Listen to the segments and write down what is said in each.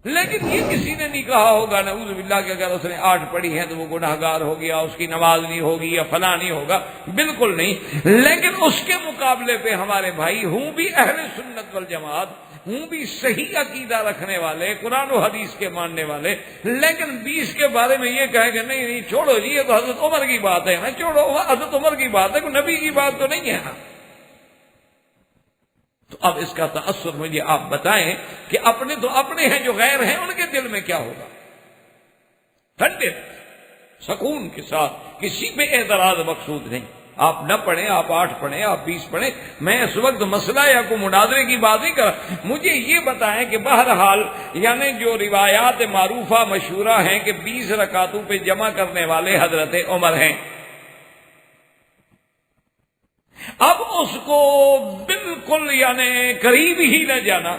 لیکن یہ کسی نے نہیں کہا ہوگا نعوذ باللہ کہ اگر اس نے 8 پڑھی ہیں تو وہ گناہگار ہو گیا، اس کی نماز نہیں ہوگی یا فلاں نہیں ہوگا، بالکل نہیں۔ لیکن اس کے مقابلے پہ ہمارے بھائی ہوں بھی اہل سنت والجماعت، ہوں بھی صحیح عقیدہ رکھنے والے، قرآن و حدیث کے ماننے والے، لیکن 20 کے بارے میں یہ کہیں کہ نہیں نہیں چھوڑو جی، یہ تو حضرت عمر کی بات ہے نا، چھوڑو حضرت عمر کی بات ہے، کوئی نبی کی بات تو نہیں ہے نا۔ تو اب اس کا تأثر مجھے آپ بتائیں کہ اپنے تو اپنے ہیں، جو غیر ہیں ان کے دل میں کیا ہوگا؟ ٹھنڈے سکون کے ساتھ، کسی پہ اعتراض مقصود نہیں۔ آپ نہ پڑھیں، آپ 8 پڑھیں، آپ 20 پڑھیں، میں اس وقت مسئلہ یا کوئی مناظرے کی بات نہیں کر، مجھے یہ بتائیں کہ بہرحال یعنی جو روایات معروفہ مشہورہ ہیں کہ 20 رکعتوں پہ جمع کرنے والے حضرت عمر ہیں، اب اس کو بالکل یعنی قریب ہی نہ جانا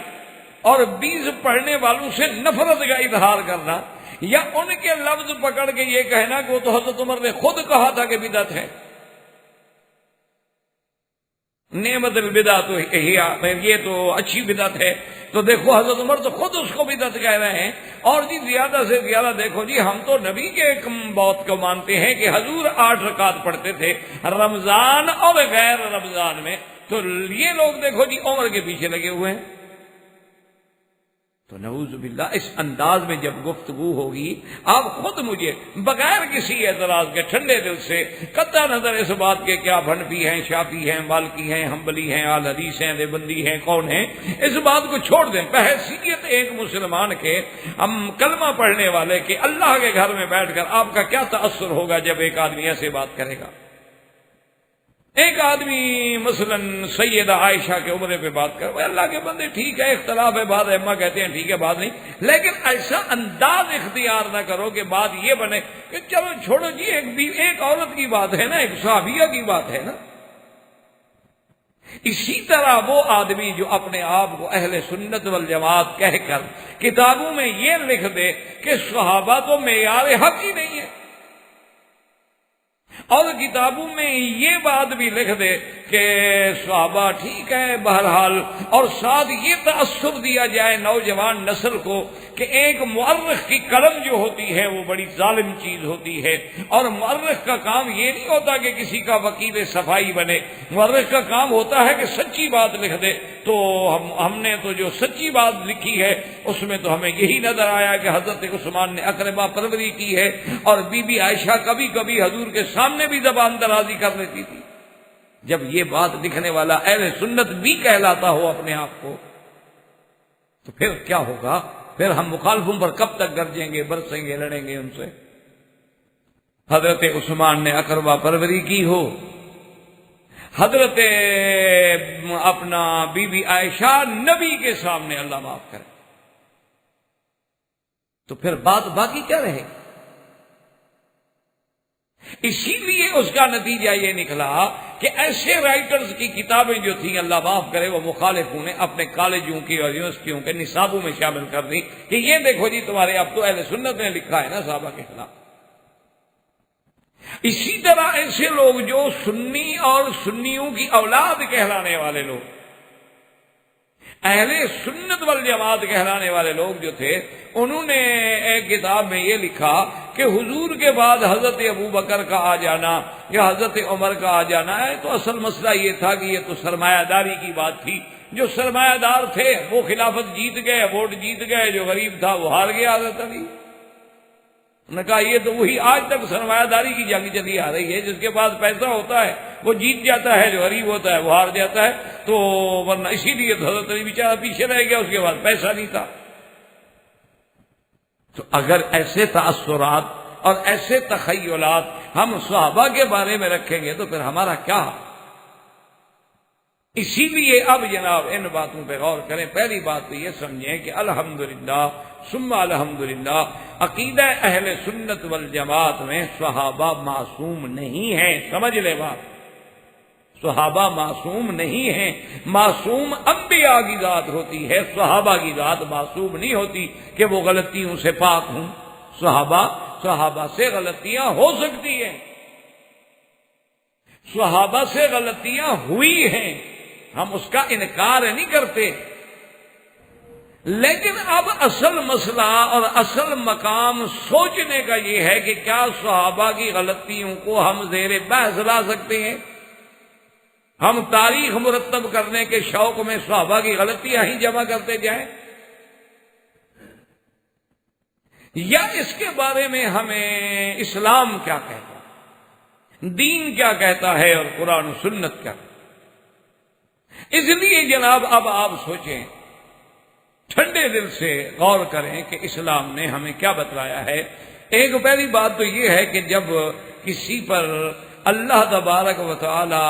اور 20 پڑھنے والوں سے نفرت کا اظہار کرنا، یا ان کے لفظ پکڑ کے یہ کہنا کہ وہ تو حضرت عمر نے خود کہا تھا کہ بدعت ہے، نعمت البدعۃ یہ تو اچھی بدعت ہے، تو دیکھو حضرت عمر تو خود اس کو بدعت کہہ رہے ہیں۔ اور جی زیادہ سے زیادہ دیکھو جی، ہم تو نبی کے بات کو مانتے ہیں کہ حضور 8 رکعت پڑھتے تھے رمضان اور غیر رمضان میں، تو یہ لوگ دیکھو جی عمر کے پیچھے لگے ہوئے ہیں۔ تو نعوذ باللہ اس انداز میں جب گفتگو ہوگی، آپ خود مجھے بغیر کسی اعتراض کے ٹھنڈے دل سے، قطع نظر اس بات کے کیا حنفی ہیں، شافعی ہیں، مالکی ہیں، حنبلی ہیں، اہل حدیث ہیں، دیوبندی ہیں، کون ہیں، اس بات کو چھوڑ دیں۔ بحیثیت ایک مسلمان کے، ہم کلمہ پڑھنے والے کے، اللہ کے گھر میں بیٹھ کر آپ کا کیا تأثر ہوگا جب ایک آدمی ایسے بات کرے گا؟ ایک آدمی مثلا سیدہ عائشہ کے عمرے پہ بات کر، اللہ کے بندے ٹھیک ہے، اختلاف ہے، بعض ائمہ کہتے ہیں ٹھیک ہے، بعض نہیں، لیکن ایسا انداز اختیار نہ کرو کہ بات یہ بنے کہ چلو چھوڑو جی، ایک عورت کی بات ہے نا، ایک صحابیہ کی بات ہے نا۔ اسی طرح وہ آدمی جو اپنے آپ کو اہل سنت والجماعت کہہ کر کتابوں میں یہ لکھ دے کہ صحابہ تو معیار حق ہی نہیں ہے، اور کتابوں میں یہ بات بھی لکھ دے کہ صحابہ ٹھیک ہے بہرحال، اور ساتھ یہ تأثر دیا جائے نوجوان نسل کو کہ ایک مورخ کی قلم جو ہوتی ہے وہ بڑی ظالم چیز ہوتی ہے، اور مورخ کا کام یہ نہیں ہوتا کہ کسی کا وکیل صفائی بنے، مورخ کا کام ہوتا ہے کہ سچی بات لکھ دے۔ تو ہم نے تو جو سچی بات لکھی ہے اس میں تو ہمیں یہی نظر آیا کہ حضرت عثمان نے اقربا پروری کی ہے، اور بی بی عائشہ کبھی کبھی حضور کے سامنے بھی زبان درازی کر لیتی تھی۔ جب یہ بات لکھنے والا اہل سنت بھی کہلاتا ہو اپنے آپ کو، تو پھر کیا ہوگا؟ پھر ہم مخالفوں پر کب تک گرجیں گے، برسیں گے، لڑیں گے ان سے؟ حضرت عثمان نے اقربا پروری کی ہو، حضرت اپنا بی بی عائشہ نبی کے سامنے، اللہ معاف کرے، تو پھر بات باقی کیا رہے گی؟ اسی لیے اس کا نتیجہ یہ نکلا کہ ایسے رائٹرز کی کتابیں جو تھیں، اللہ معاف کرے، وہ مخالفوں نے اپنے کالجوں کی اور یونیورسٹیوں کے نصابوں میں شامل کر دی کہ یہ دیکھو جی تمہارے اب تو اہل سنت نے لکھا ہے نا صحابہ کے خلاف۔ اسی طرح ایسے لوگ جو سنی اور سنیوں کی اولاد کہلانے والے لوگ، اہل سنت والجماعت کہلانے والے لوگ جو تھے، انہوں نے ایک کتاب میں یہ لکھا کہ حضور کے بعد حضرت ابو بکر کا آ جانا یا حضرت عمر کا آ جانا ہے، تو اصل مسئلہ یہ تھا کہ یہ تو سرمایہ داری کی بات تھی، جو سرمایہ دار تھے وہ خلافت جیت گئے، ووٹ جیت گئے، جو غریب تھا وہ ہار گیا حضرت علی۔ انہوں نے کہا یہ تو وہی آج تک سرمایہ داری کی جنگ چلی آ رہی ہے، جس کے پاس پیسہ ہوتا ہے وہ جیت جاتا ہے، جو غریب ہوتا ہے وہ ہار جاتا ہے، تو ورنہ اسی لیے تو حضرت علی بیچارہ پیچھے رہ گیا، اس کے بعد پیسہ نہیں تھا۔ تو اگر ایسے تأثرات اور ایسے تخیلات ہم صحابہ کے بارے میں رکھیں گے تو پھر ہمارا کیا؟ اسی لیے اب جناب ان باتوں پہ غور کریں۔ پہلی بات تو یہ سمجھیں کہ الحمدللہ ثم الحمدللہ عقیدہ اہل سنت والجماعت میں صحابہ معصوم نہیں ہیں، سمجھ لے بات، صحابہ معصوم نہیں ہیں۔ معصوم انبیاء کی ذات ہوتی ہے، صحابہ کی ذات معصوم نہیں ہوتی کہ وہ غلطیوں سے پاک ہوں۔ صحابہ سے غلطیاں ہو سکتی ہیں، صحابہ سے غلطیاں ہوئی ہیں، ہم اس کا انکار نہیں کرتے، لیکن اب اصل مسئلہ اور اصل مقام سوچنے کا یہ ہے کہ کیا صحابہ کی غلطیوں کو ہم زیر بحث لا سکتے ہیں؟ ہم تاریخ مرتب کرنے کے شوق میں صحابہ کی غلطیاں ہی جمع کرتے جائیں، یا اس کے بارے میں ہمیں اسلام کیا کہتا ہے، دین کیا کہتا ہے اور قرآن و سنت کیا کہتا ہے؟ اس لیے جناب اب آپ سوچیں، ٹھنڈے دل سے غور کریں کہ اسلام نے ہمیں کیا بتلایا ہے۔ ایک پہلی بات تو یہ ہے کہ جب کسی پر اللہ تبارک و تعالی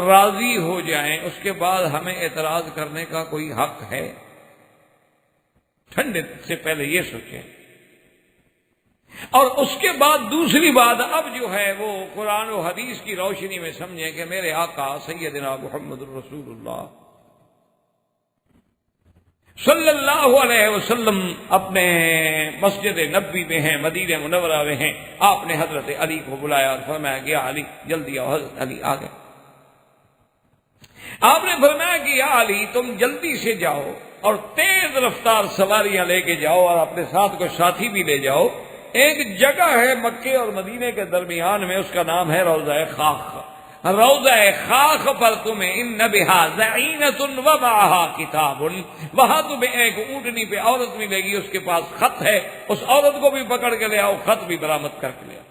راضی ہو جائیں اس کے بعد ہمیں اعتراض کرنے کا کوئی حق ہے؟ ٹھنڈے دل سے پہلے یہ سوچیں، اور اس کے بعد دوسری بات اب جو ہے وہ قرآن و حدیث کی روشنی میں سمجھیں کہ میرے آقا سیدنا محمد الرسول اللہ صلی اللہ علیہ وسلم اپنے مسجد نبوی میں ہیں، مدینہ منورہ میں ہیں، آپ نے حضرت علی کو بلایا اور فرمایا کہ یا علی جلدی آؤ۔ حضرت علی آ گئے۔ آپ نے فرمایا کہ یا علی تم جلدی سے جاؤ اور تیز رفتار سواریاں لے کے جاؤ اور اپنے ساتھ کوئی ساتھی بھی لے جاؤ۔ ایک جگہ ہے مکے اور مدینے کے درمیان میں، اس کا نام ہے روضہ خاخ۔ روضہ خاخ پر تمہیں ان بہا زعینۃ ومعہا کتاب، وہاں تمہیں ایک اونٹنی پہ عورت ملے گی، اس کے پاس خط ہے، اس عورت کو بھی پکڑ کے لے آؤ، خط بھی برآمد کر کے لے آؤ۔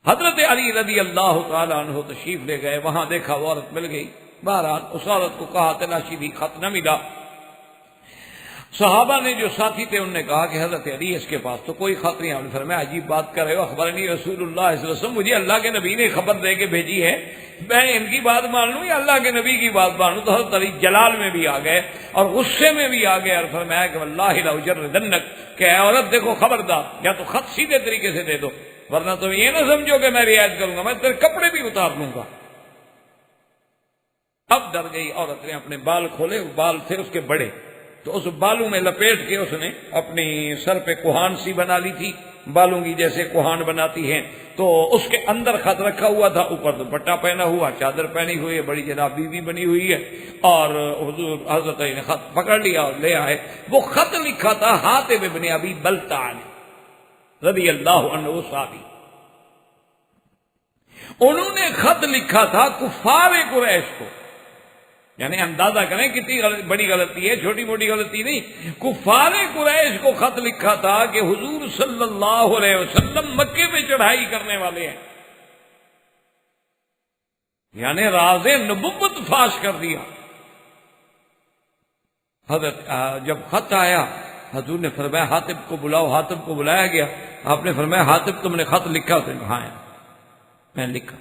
حضرت علی رضی اللہ تعالیٰ عنہ تشریف لے گئے، وہاں دیکھا وہ عورت مل گئی، بہرحال اس عورت کو کہا، تلاشی دی، خط نہ ملا۔ صحابہ نے جو ساتھی تھے انہوں نے کہا کہ حضرت علی اس کے پاس تو کوئی خط نہیں۔ آپ نے فرمایا عجیب بات کر رہے ہو، اخبرنی رسول اللہ صلی اللہ علیہ وسلم، مجھے اللہ کے نبی نے خبر دے کے بھیجی ہے، میں ان کی بات مان لوں یا اللہ کے نبی کی بات مان لوں؟ تو حضرت علی جلال میں بھی آ گئے اور غصے میں بھی آ گئے اور فرمایا کہ واللہ لاجردنک، کہ اے عورت دیکھو خبردار، یا تو خط سیدھے طریقے سے دے دو ورنہ تم یہ نہ سمجھو کہ میں رعایت کروں گا، میں تیرے کپڑے بھی اتار لوں گا۔ اب ڈر گئی عورت نے، اپنے بال کھولے، بال تھے اس کے بڑے، تو اس بالوں میں لپیٹ کے اس نے اپنی سر پہ کوہان سی بنا لی تھی، بالوں کی جیسے کوہان بناتی ہیں، تو اس کے اندر خط رکھا ہوا تھا، اوپر دوپٹہ پہنا ہوا، چادر پہنی ہوئی ہے، بڑی جناب بیوی بنی ہوئی ہے، اور حضور حضرت علی نے خط پکڑ لیا اور لے آئے۔ وہ خط لکھا تھا حاتب ابن ابی بلتع رضی اللہ عنہ، وہ صحابی، انہوں نے خط لکھا تھا کفار قریش کو، یعنی اندازہ کریں کتنی بڑی غلطی ہے، چھوٹی موٹی غلطی نہیں۔ کفار قریش کو خط لکھا تھا کہ حضور صلی اللہ علیہ وسلم مکے پہ چڑھائی کرنے والے ہیں، یعنی راز نبوت فاش کر دیا۔ حضرت جب خط آیا حضور نے فرمایا حاتب کو بلاؤ، حاتب کو بلایا گیا، آپ نے فرمایا حاتب تم نے خط لکھا؟ اس نے کہا ہاں میں نے لکھا۔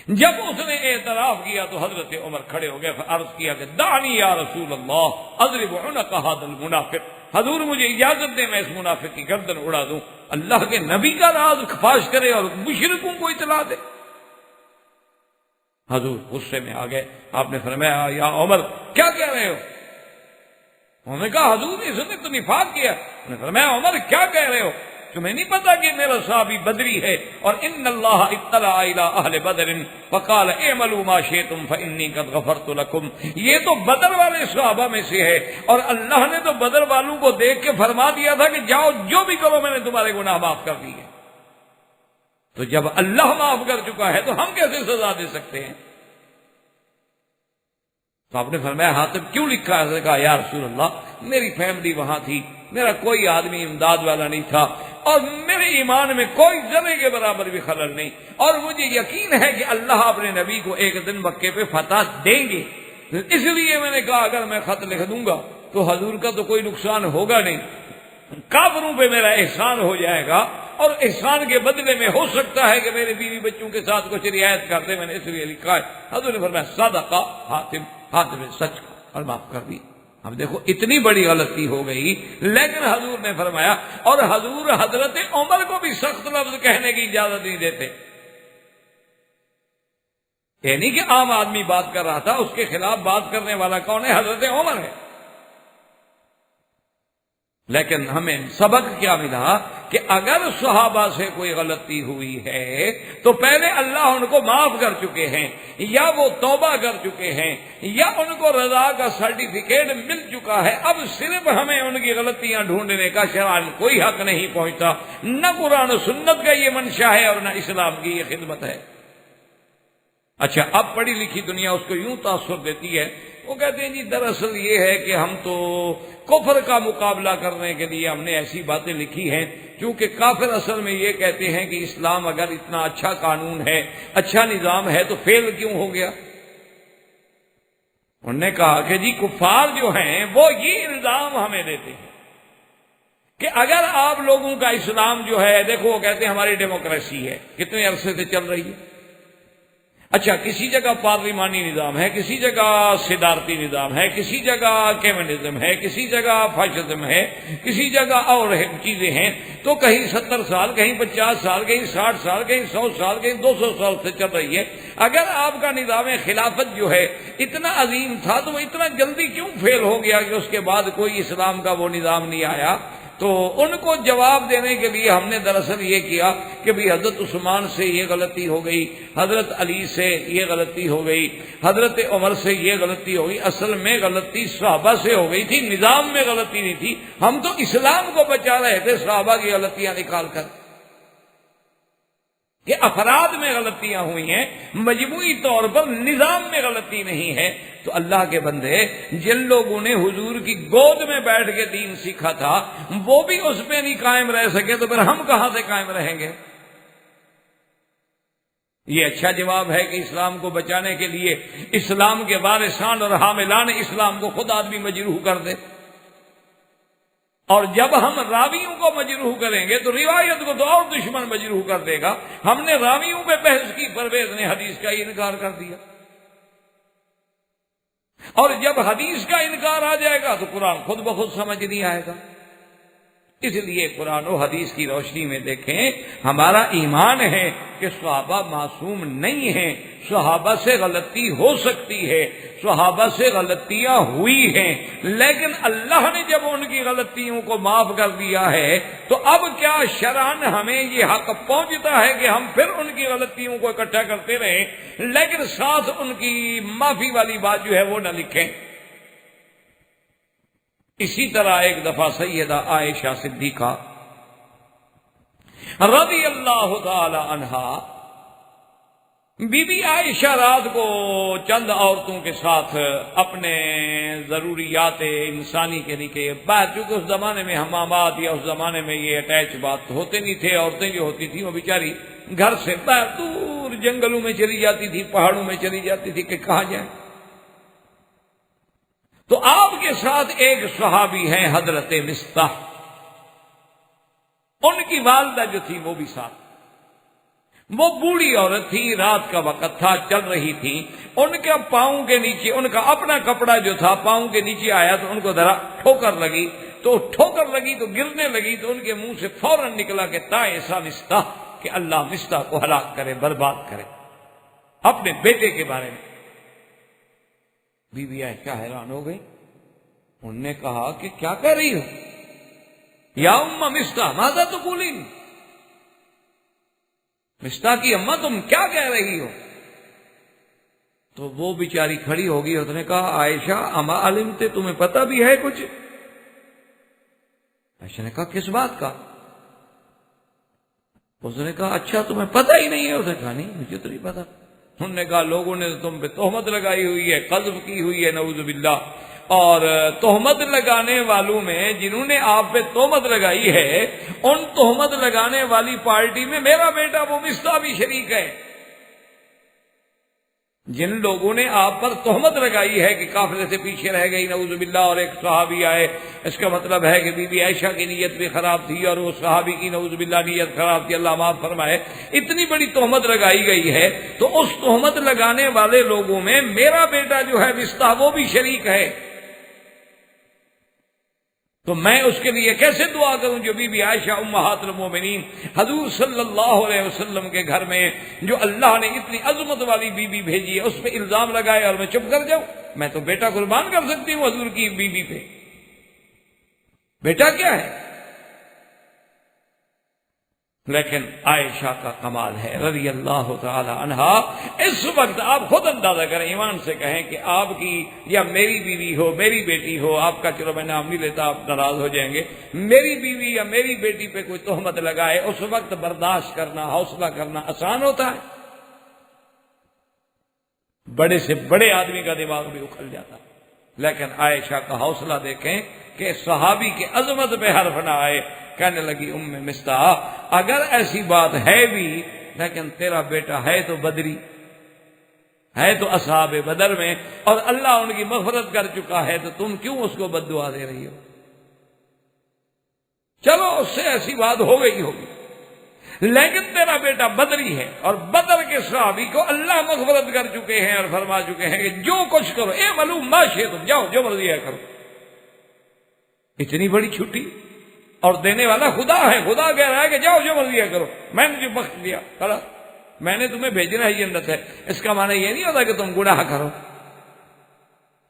جب اس نے اعتراف کیا تو حضرت عمر کھڑے ہو گئے، عرض کیا کہ دعنی یا رسول اللہ اضرب عنق ھذا المنافق، حضور مجھے اجازت دیں میں اس منافق کی گردن اڑا دوں، اللہ کے نبی کا راز فاش کرے اور مشرکوں کو اطلاع دے۔ حضور غصے میں آ گئے، آپ نے فرمایا یا عمر کیا کہہ رہے ہو؟ انہوں نے کہا حضور اس نے تو نفاق کیا۔ انہوں نے فرمایا عمر کیا کہہ رہے ہو؟ تمہیں نہیں پتا کہ میرا صحابی بدری ہے، اور ان اللہ اطلع الی اہل بدر فقال اعملوا ما شئتم فانی قد غفرت لكم، یہ تو بدر والے صحابہ میں سے ہے، اور اللہ نے تو بدر والوں کو دیکھ کے فرما دیا تھا کہ جاؤ جو بھی کرو میں نے تمہارے گناہ معاف کر دیے۔ تو جب اللہ معاف کر چکا ہے تو ہم کیسے سزا دے سکتے ہیں؟ تو آپ نے فرمایا حاتب کیوں لکھا ہے؟ اس نے کہا یا رسول اللہ میری فیملی وہاں تھی، میرا کوئی آدمی امداد والا نہیں تھا، اور میرے ایمان میں کوئی ذرے کے برابر بھی خلل نہیں، اور مجھے یقین ہے کہ اللہ اپنے نبی کو ایک دن مکے پہ فتح دیں گے، اس لیے میں نے کہا اگر میں خط لکھ دوں گا تو حضور کا تو کوئی نقصان ہوگا نہیں، کافروں پہ میرا احسان ہو جائے گا، اور احسان کے بدلے میں ہو سکتا ہے کہ میرے بیوی بچوں کے ساتھ کچھ رعایت کر دے، میں نے اس لیے لکھا ہے۔ حضور نے فرمایا صدقہ حاتم نے سچ اور معاف کر دی۔ اب دیکھو اتنی بڑی غلطی ہو گئی، لیکن حضور نے فرمایا، اور حضور حضرت عمر کو بھی سخت لفظ کہنے کی اجازت نہیں دیتے، یعنی کہ عام آدمی بات کر رہا تھا، اس کے خلاف بات کرنے والا کون ہے؟ حضرت عمر ہے۔ لیکن ہمیں سبق کیا ملا کہ اگر صحابہ سے کوئی غلطی ہوئی ہے تو پہلے اللہ ان کو معاف کر چکے ہیں، یا وہ توبہ کر چکے ہیں، یا ان کو رضا کا سرٹیفکیٹ مل چکا ہے۔ اب صرف ہمیں ان کی غلطیاں ڈھونڈنے کا شرعاً کوئی حق نہیں پہنچتا، نہ قرآن و سنت کا یہ منشا ہے اور نہ اسلام کی یہ خدمت ہے۔ اچھا، اب پڑھی لکھی دنیا اس کو یوں تاثر دیتی ہے، وہ کہتے ہیں جی دراصل یہ ہے کہ ہم تو کفر کا مقابلہ کرنے کے لیے ہم نے ایسی باتیں لکھی ہیں، کیونکہ کافر اصل میں یہ کہتے ہیں کہ اسلام اگر اتنا اچھا قانون ہے، اچھا نظام ہے، تو فیل کیوں ہو گیا؟ انہوں نے کہا کہ جی کفار جو ہیں وہ یہ الزام ہمیں دیتے ہیں کہ اگر آپ لوگوں کا اسلام جو ہے، دیکھو وہ کہتے ہیں ہماری ڈیموکریسی ہے، کتنے عرصے سے چل رہی ہے۔ اچھا، کسی جگہ پارلیمانی نظام ہے، کسی جگہ صدارتی نظام ہے، کسی جگہ کمیونزم ہے، کسی جگہ فاشزم ہے، کسی جگہ اور چیزیں ہیں، تو کہیں 70 سال، کہیں 50 سال، کہیں 60 سال، کہیں 100 سال، کہیں 200 سال سے چل رہی ہے۔ اگر آپ کا نظام خلافت جو ہے اتنا عظیم تھا تو وہ اتنا جلدی کیوں فیل ہو گیا کہ اس کے بعد کوئی اسلام کا وہ نظام نہیں آیا؟ تو ان کو جواب دینے کے لیے ہم نے دراصل یہ کیا کہ بھی حضرت عثمان سے یہ غلطی ہو گئی، حضرت علی سے یہ غلطی ہو گئی، حضرت عمر سے یہ غلطی ہو گئی۔ اصل میں غلطی صحابہ سے ہو گئی تھی، نظام میں غلطی نہیں تھی، ہم تو اسلام کو بچا رہے تھے صحابہ کی غلطیاں نکال کر، کہ افراد میں غلطیاں ہوئی ہیں، مجموعی طور پر نظام میں غلطی نہیں ہے۔ تو اللہ کے بندے، جن لوگوں نے حضور کی گود میں بیٹھ کے دین سیکھا تھا وہ بھی اس پہ نہیں قائم رہ سکے، تو پھر ہم کہاں سے قائم رہیں گے؟ یہ اچھا جواب ہے کہ اسلام کو بچانے کے لیے اسلام کے وارثان اور حاملان اسلام کو خود آدمی مجروح کر دے، اور جب ہم راویوں کو مجروح کریں گے تو روایت کو تو اور دشمن مجروح کر دے گا۔ ہم نے راویوں پہ بحث کی، پرویز نے حدیث کا انکار کر دیا، اور جب حدیث کا انکار آ جائے گا تو قرآن خود بخود سمجھ نہیں آئے گا۔ اس لیے قرآن و حدیث کی روشنی میں دیکھیں، ہمارا ایمان ہے کہ صحابہ معصوم نہیں ہیں، صحابہ سے غلطی ہو سکتی ہے، صحابہ سے غلطیاں ہوئی ہیں، لیکن اللہ نے جب ان کی غلطیوں کو معاف کر دیا ہے تو اب کیا شرعاً ہمیں یہ حق پہنچتا ہے کہ ہم پھر ان کی غلطیوں کو اکٹھا کرتے رہیں، لیکن ساتھ ان کی معافی والی بات جو ہے وہ نہ لکھیں۔ اسی طرح ایک دفعہ سیدہ عائشہ صدیقہ رضی اللہ تعالی عنہا، بی بی عائشہ رات کو چند عورتوں کے ساتھ اپنے ضروریات انسانی کے لیے باہر، چونکہ اس زمانے میں حمامات یا اس زمانے میں یہ اٹیچ بات ہوتے نہیں تھے، عورتیں جو ہوتی تھیں وہ بیچاری گھر سے باہر دور جنگلوں میں چلی جاتی تھی، پہاڑوں میں چلی جاتی تھی کہ کہاں جائیں۔ تو آپ کے ساتھ ایک صحابی ہیں حضرت مصطح، ان کی والدہ جو تھی وہ بھی ساتھ، وہ بوڑھی عورت تھی، رات کا وقت تھا، چل رہی تھی، ان کے پاؤں کے نیچے ان کا اپنا کپڑا جو تھا پاؤں کے نیچے آیا تو ان کو ذرا ٹھوکر لگی، تو ٹھوکر لگی تو گرنے لگی، تو ان کے منہ سے فوراً نکلا کہ تائسا مصطح، کہ اللہ مصطح کو ہلاک کرے، برباد کرے، اپنے بیٹے کے بارے میں۔ بی بی عائشہ حیران ہو گئی، انہوں نے کہا کہ کیا کہہ رہی ہو یا ام مصطح، ماذا تقولین، مصطح کی اماں تم کیا کہہ رہی ہو؟ تو وہ بیچاری کھڑی ہوگی، اس نے کہا عائشہ اما علمتے، تمہیں پتہ بھی ہے کچھ؟ عائشہ نے کہا کس بات کا؟ اس نے کہا اچھا تمہیں پتہ ہی نہیں ہے؟ اس نے کہا نہیں مجھے تو نہیں پتا۔ انہوں نے کہا لوگوں نے تم پہ تہمت لگائی ہوئی ہے، قذف کی ہوئی ہے، نعوذ باللہ، اور تہمت لگانے والوں میں جنہوں نے آپ پہ تہمت لگائی ہے، ان تہمت لگانے والی پارٹی میں میرا بیٹا وہ مصطح بھی شریک ہے۔ جن لوگوں نے آپ پر تہمت لگائی ہے کہ قافلے سے پیچھے رہ گئی نعوذ باللہ اور ایک صحابی آئے، اس کا مطلب ہے کہ بی بی عائشہ کی نیت بھی خراب تھی اور وہ صحابی کی نعوذ باللہ نیت خراب تھی، اللہ معاف فرمائے، اتنی بڑی تہمت لگائی گئی ہے، تو اس تہمت لگانے والے لوگوں میں میرا بیٹا جو ہے مصطح وہ بھی شریک ہے، تو میں اس کے لیے کیسے دعا کروں جو بی بی عائشہ امہات المومنین حضور صلی اللہ علیہ وسلم کے گھر میں جو اللہ نے اتنی عظمت والی بی بی بھیجی ہے اس پہ الزام لگائے اور میں چپ کر جاؤں؟ میں تو بیٹا قربان کر سکتی ہوں حضور کی بی بی پہ۔ بیٹا کیا ہے؟ لیکن عائشہ کا کمال ہے رضی اللہ تعالی عنہا. اس وقت آپ خود اندازہ کریں، ایمان سے کہیں کہ آپ کی یا میری بیوی ہو، میری بیٹی ہو، آپ کا چلو میں نام نہیں لیتا، آپ ناراض ہو جائیں گے، میری بیوی یا میری بیٹی پہ کوئی تہمت لگائے، اس وقت برداشت کرنا، حوصلہ کرنا آسان ہوتا ہے؟ بڑے سے بڑے آدمی کا دماغ بھی اکھل جاتا. لیکن عائشہ کا حوصلہ دیکھیں کہ صحابی کے عظمت پہ حرف نہ آئے. کہنے لگی ام مصطح اگر ایسی بات ہے بھی، لیکن تیرا بیٹا ہے تو بدری، ہے تو اصحاب بدر میں، اور اللہ ان کی مغفرت کر چکا ہے، تو تم کیوں اس کو بد دعا دے رہی ہو؟ چلو اس سے ایسی بات ہو گئی ہوگی، لیکن تیرا بیٹا بدری ہے، اور بدر کے صحابی کو اللہ مغفرت کر چکے ہیں اور فرما چکے ہیں کہ جو کچھ کرو اے معلوم ماشے، تم جاؤ جو مرضی ہے کرو. اتنی بڑی چھٹی، اور دینے والا خدا ہے. خدا کہہ رہا ہے کہ جاؤ جو مرضی ہے کرو، میں نے جو بخش دیا خلاص، میں نے تمہیں بھیجنا ہی جنت ہے. اس کا معنی یہ نہیں ہوتا کہ تم گناہ کرو،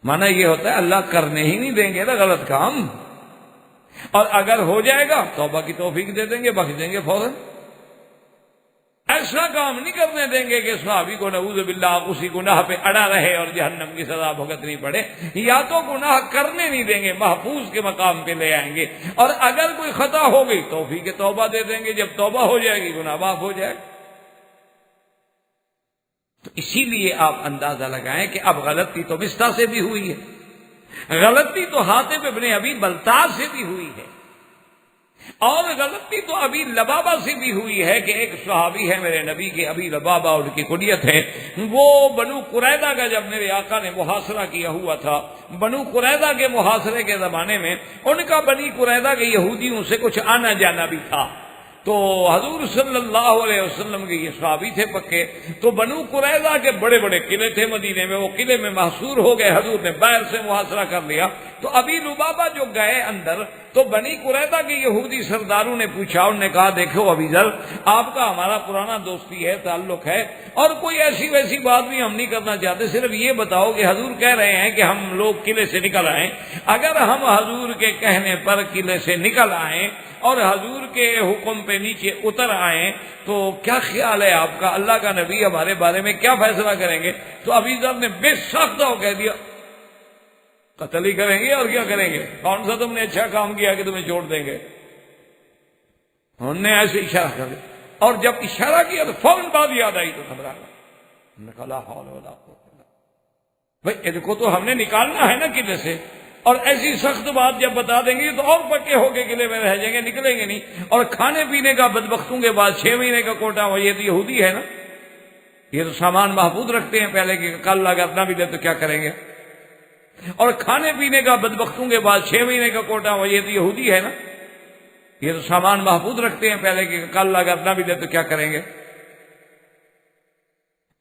معنی یہ ہوتا ہے اللہ کرنے ہی نہیں دیں گے نا غلط کام، اور اگر ہو جائے گا توبہ کی توفیق دے دیں گے، بخش دیں گے فوراً. ایسا کام نہیں کرنے دیں گے کہ صحابی کو نعوذ باللہ اسی گناہ پہ اڑا رہے اور جہنم کی سزا بھگتنی پڑے. یا تو گناہ کرنے نہیں دیں گے، محفوظ کے مقام پہ لے آئیں گے، اور اگر کوئی خطا ہو گئی توفیق توبہ دے دیں گے، جب توبہ ہو جائے گی گناہ معاف ہو جائے گا. تو اسی لیے آپ اندازہ لگائیں کہ اب غلطی تو مصطح سے بھی ہوئی ہے، غلطی تو حاتب ابن ابی بلتع سے بھی ہوئی ہے، اور غلطی تو ابی لبابہ سے بھی ہوئی ہے کہ ایک صحابی ہے میرے نبی کے، ابی لبابہ ان کی کنیت ہے. وہ بنو قریظہ کا جب میرے آقا نے محاصرہ کیا ہوا تھا، بنو قریظہ کے محاصرے کے زمانے میں ان کا بنی قریظہ کے یہودیوں سے کچھ آنا جانا بھی تھا. تو حضور صلی اللہ علیہ وسلم کے یہ صحابی تھے پکے. تو بنو قریظہ کے بڑے بڑے قلعے تھے مدینے میں، وہ قلعے میں محصور ہو گئے، حضور نے باہر سے محاصرہ کر لیا. تو ابی لبابہ جو گئے اندر، تو بنی قریظہ کے یہودی سرداروں نے پوچھا، انہوں نے کہا دیکھو ابی ذر، آپ کا ہمارا پرانا دوستی ہے، تعلق ہے، اور کوئی ایسی ویسی بات بھی ہم نہیں کرنا چاہتے، صرف یہ بتاؤ کہ حضور کہہ رہے ہیں کہ ہم لوگ قلعے سے نکل آئیں، اگر ہم حضور کے کہنے پر قلعے سے نکل آئیں اور حضور کے حکم پہ نیچے اتر آئیں تو کیا خیال ہے آپ کا، اللہ کا نبی ہمارے بارے میں کیا فیصلہ کریں گے؟ تو ابی ذر نے بے سخت ہو کہہ دیا قتل ہی کریں گے، اور کیا کریں گے، کون سا تم نے اچھا کام کیا کہ تمہیں چھوڑ دیں گے. انہوں نے ایسے اشارہ کر دیا، اور جب اشارہ کیا تو فوراً بات یاد آئی تو گھبرا گیا. لا حول ولا قوت الا باللہ. بھائی ان کو تو ہم نے نکالنا ہے نا قلعے سے، اور ایسی سخت بات جب بتا دیں گے تو اور پکے ہو کے قلعے میں رہ جائیں گے، نکلیں گے نہیں. اور کھانے پینے کا بدبختوں کے بعد 6 مہینے کا کوٹا، وہ یہ تو یہودی ہے نا، یہ تو سامان محفوظ رکھتے ہیں پہلے کہ کل اگر نہ ملے تو کیا کریں گے. اور کھانے پینے کا بدبختوں کے بعد 6 مہینے کا کوٹا، وہ یہ تو یہودی ہے نا، یہ تو سامان محفوظ رکھتے ہیں پہلے کہ کل اگر نہ ملے تو کیا کریں گے.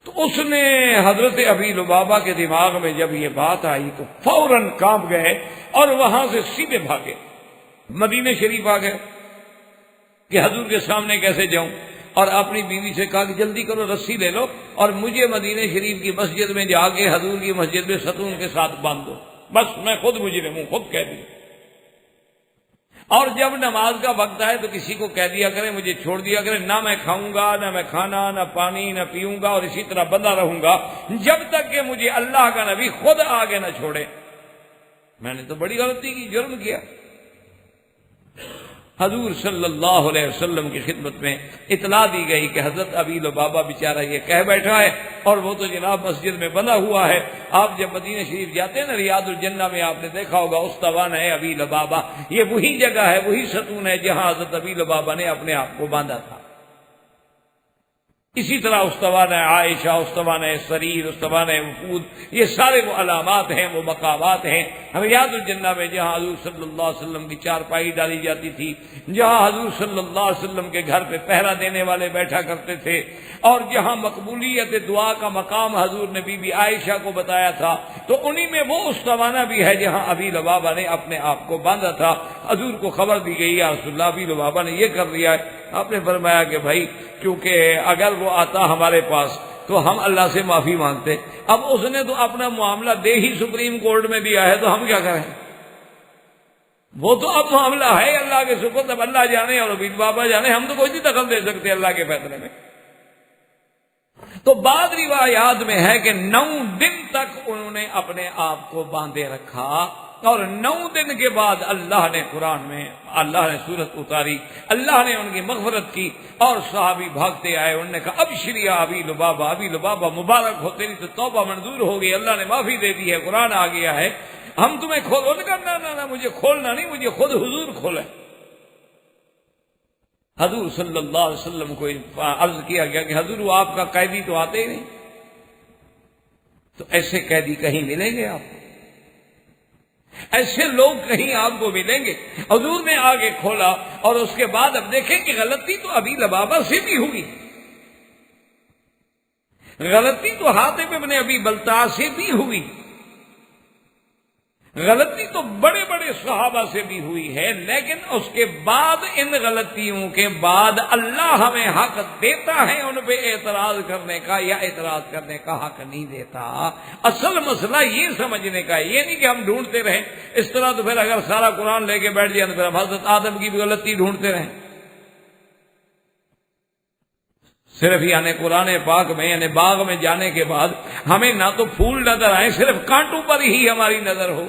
تو اس نے حضرت ابی لبابہ کے دماغ میں جب یہ بات آئی تو فوراً کانپ گئے، اور وہاں سے سیدھے بھاگے مدینہ شریف آ گئے کہ حضور کے سامنے کیسے جاؤں. اور اپنی بیوی سے کہا کہ جلدی کرو، رسی لے لو اور مجھے مدینہ شریف کی مسجد میں جا کے حضور کی مسجد میں ستون کے ساتھ باندھ دو، بس میں خود مجرم ہوں، خود کہہ دیا. اور جب نماز کا وقت آئے تو کسی کو کہہ دیا کرے، مجھے چھوڑ دیا کرے، نہ میں کھاؤں گا، نہ میں کھانا، نہ پانی، نہ پیوں گا، اور اسی طرح بندہ رہوں گا جب تک کہ مجھے اللہ کا نبی خود آگے نہ چھوڑے. میں نے تو بڑی غلطی کی، جرم کیا. حضور صلی اللہ علیہ وسلم کی خدمت میں اطلاع دی گئی کہ حضرت ابی لبابہ بیچارہ یہ کہہ بیٹھا ہے، اور وہ تو جناب مسجد میں بنا ہوا ہے. آپ جب مدینہ شریف جاتے ہیں نا، ریاض الجنہ میں آپ نے دیکھا ہوگا استوان ہے ابی لبابہ، یہ وہی جگہ ہے، وہی ستون ہے جہاں حضرت ابی لبابہ نے اپنے آپ کو باندھا تھا. اسی طرح استوان عائشہ، استوان سریر، استوان وفود، یہ سارے وہ علامات ہیں، وہ مقامات ہیں ریاض الجنہ میں جہاں حضور صلی اللہ علیہ وسلم کی چارپائی ڈالی جاتی تھی، جہاں حضور صلی اللہ علیہ وسلم کے گھر پہ پہرا دینے والے بیٹھا کرتے تھے، اور جہاں مقبولیت دعا کا مقام حضور نے بی بی عائشہ کو بتایا تھا. تو انہی میں وہ استوانہ بھی ہے جہاں ابی لبابہ نے اپنے آپ کو باندھا تھا. حضور کو خبر دی گئی یا رسول اللہ ابی لبابہ نے یہ کر لیا ہے. آپ نے فرمایا کہ بھائی کیونکہ اگر وہ آتا ہمارے پاس تو ہم اللہ سے معافی مانگتے، اب اس نے تو اپنا معاملہ دے ہی سپریم کورٹ میں دیا ہے، تو ہم کیا کریں. وہ تو اب معاملہ ہے اللہ کے سپرد، اب اللہ جانے اور عبید بابا جانے، ہم تو کوئی نہیں دخل دے سکتے اللہ کے فیصلے میں۔ تو بعض روایات میں ہے کہ 9 دن تک انہوں نے اپنے آپ کو باندھے رکھا، اور 9 دن کے بعد اللہ نے قرآن میں اللہ نے سورت اتاری، اللہ نے ان کی مغفرت کی، اور صحابی بھاگتے آئے، انہوں نے کہا ابشری یا ابی لبابہ، ابی لبابہ مبارک ہو، تیری تو توبہ منظور ہو گئی، اللہ نے معافی دے دی ہے، قرآن آ گیا ہے، ہم تمہیں کھولو نہیں کرنا، نہ مجھے کھولنا نہیں، مجھے خود حضور کھولے۔ حضور صلی اللہ علیہ وسلم کو عرض کیا گیا کہ حضور وہ آپ کا قیدی تو آتے ہی نہیں، تو ایسے قیدی کہیں ملیں گے آپ کو؟ ایسے لوگ کہیں آپ کو ملیں گے؟ حضور نے آگے کھولا، اور اس کے بعد اب دیکھیں کہ غلطی تو ابی لبابہ سے بھی ہوئی، غلطی تو حاتب ابن ابی بلتع سے بھی ہوئی، غلطی تو بڑے بڑے صحابہ سے بھی ہوئی ہے، لیکن اس کے بعد ان غلطیوں کے بعد اللہ ہمیں حق دیتا ہے ان پہ اعتراض کرنے کا یا اعتراض کرنے کا حق نہیں دیتا۔ اصل مسئلہ یہ سمجھنے کا ہے، یہ نہیں کہ ہم ڈھونڈتے رہیں، اس طرح تو پھر اگر سارا قرآن لے کے بیٹھ جائیں تو پھر ہم حضرت آدم کی بھی غلطی ڈھونڈتے رہیں۔ صرف یعنی قرآن پاک میں یعنی باغ میں جانے کے بعد ہمیں نہ تو پھول نظر آئے، صرف کانٹوں پر ہی ہماری نظر ہو،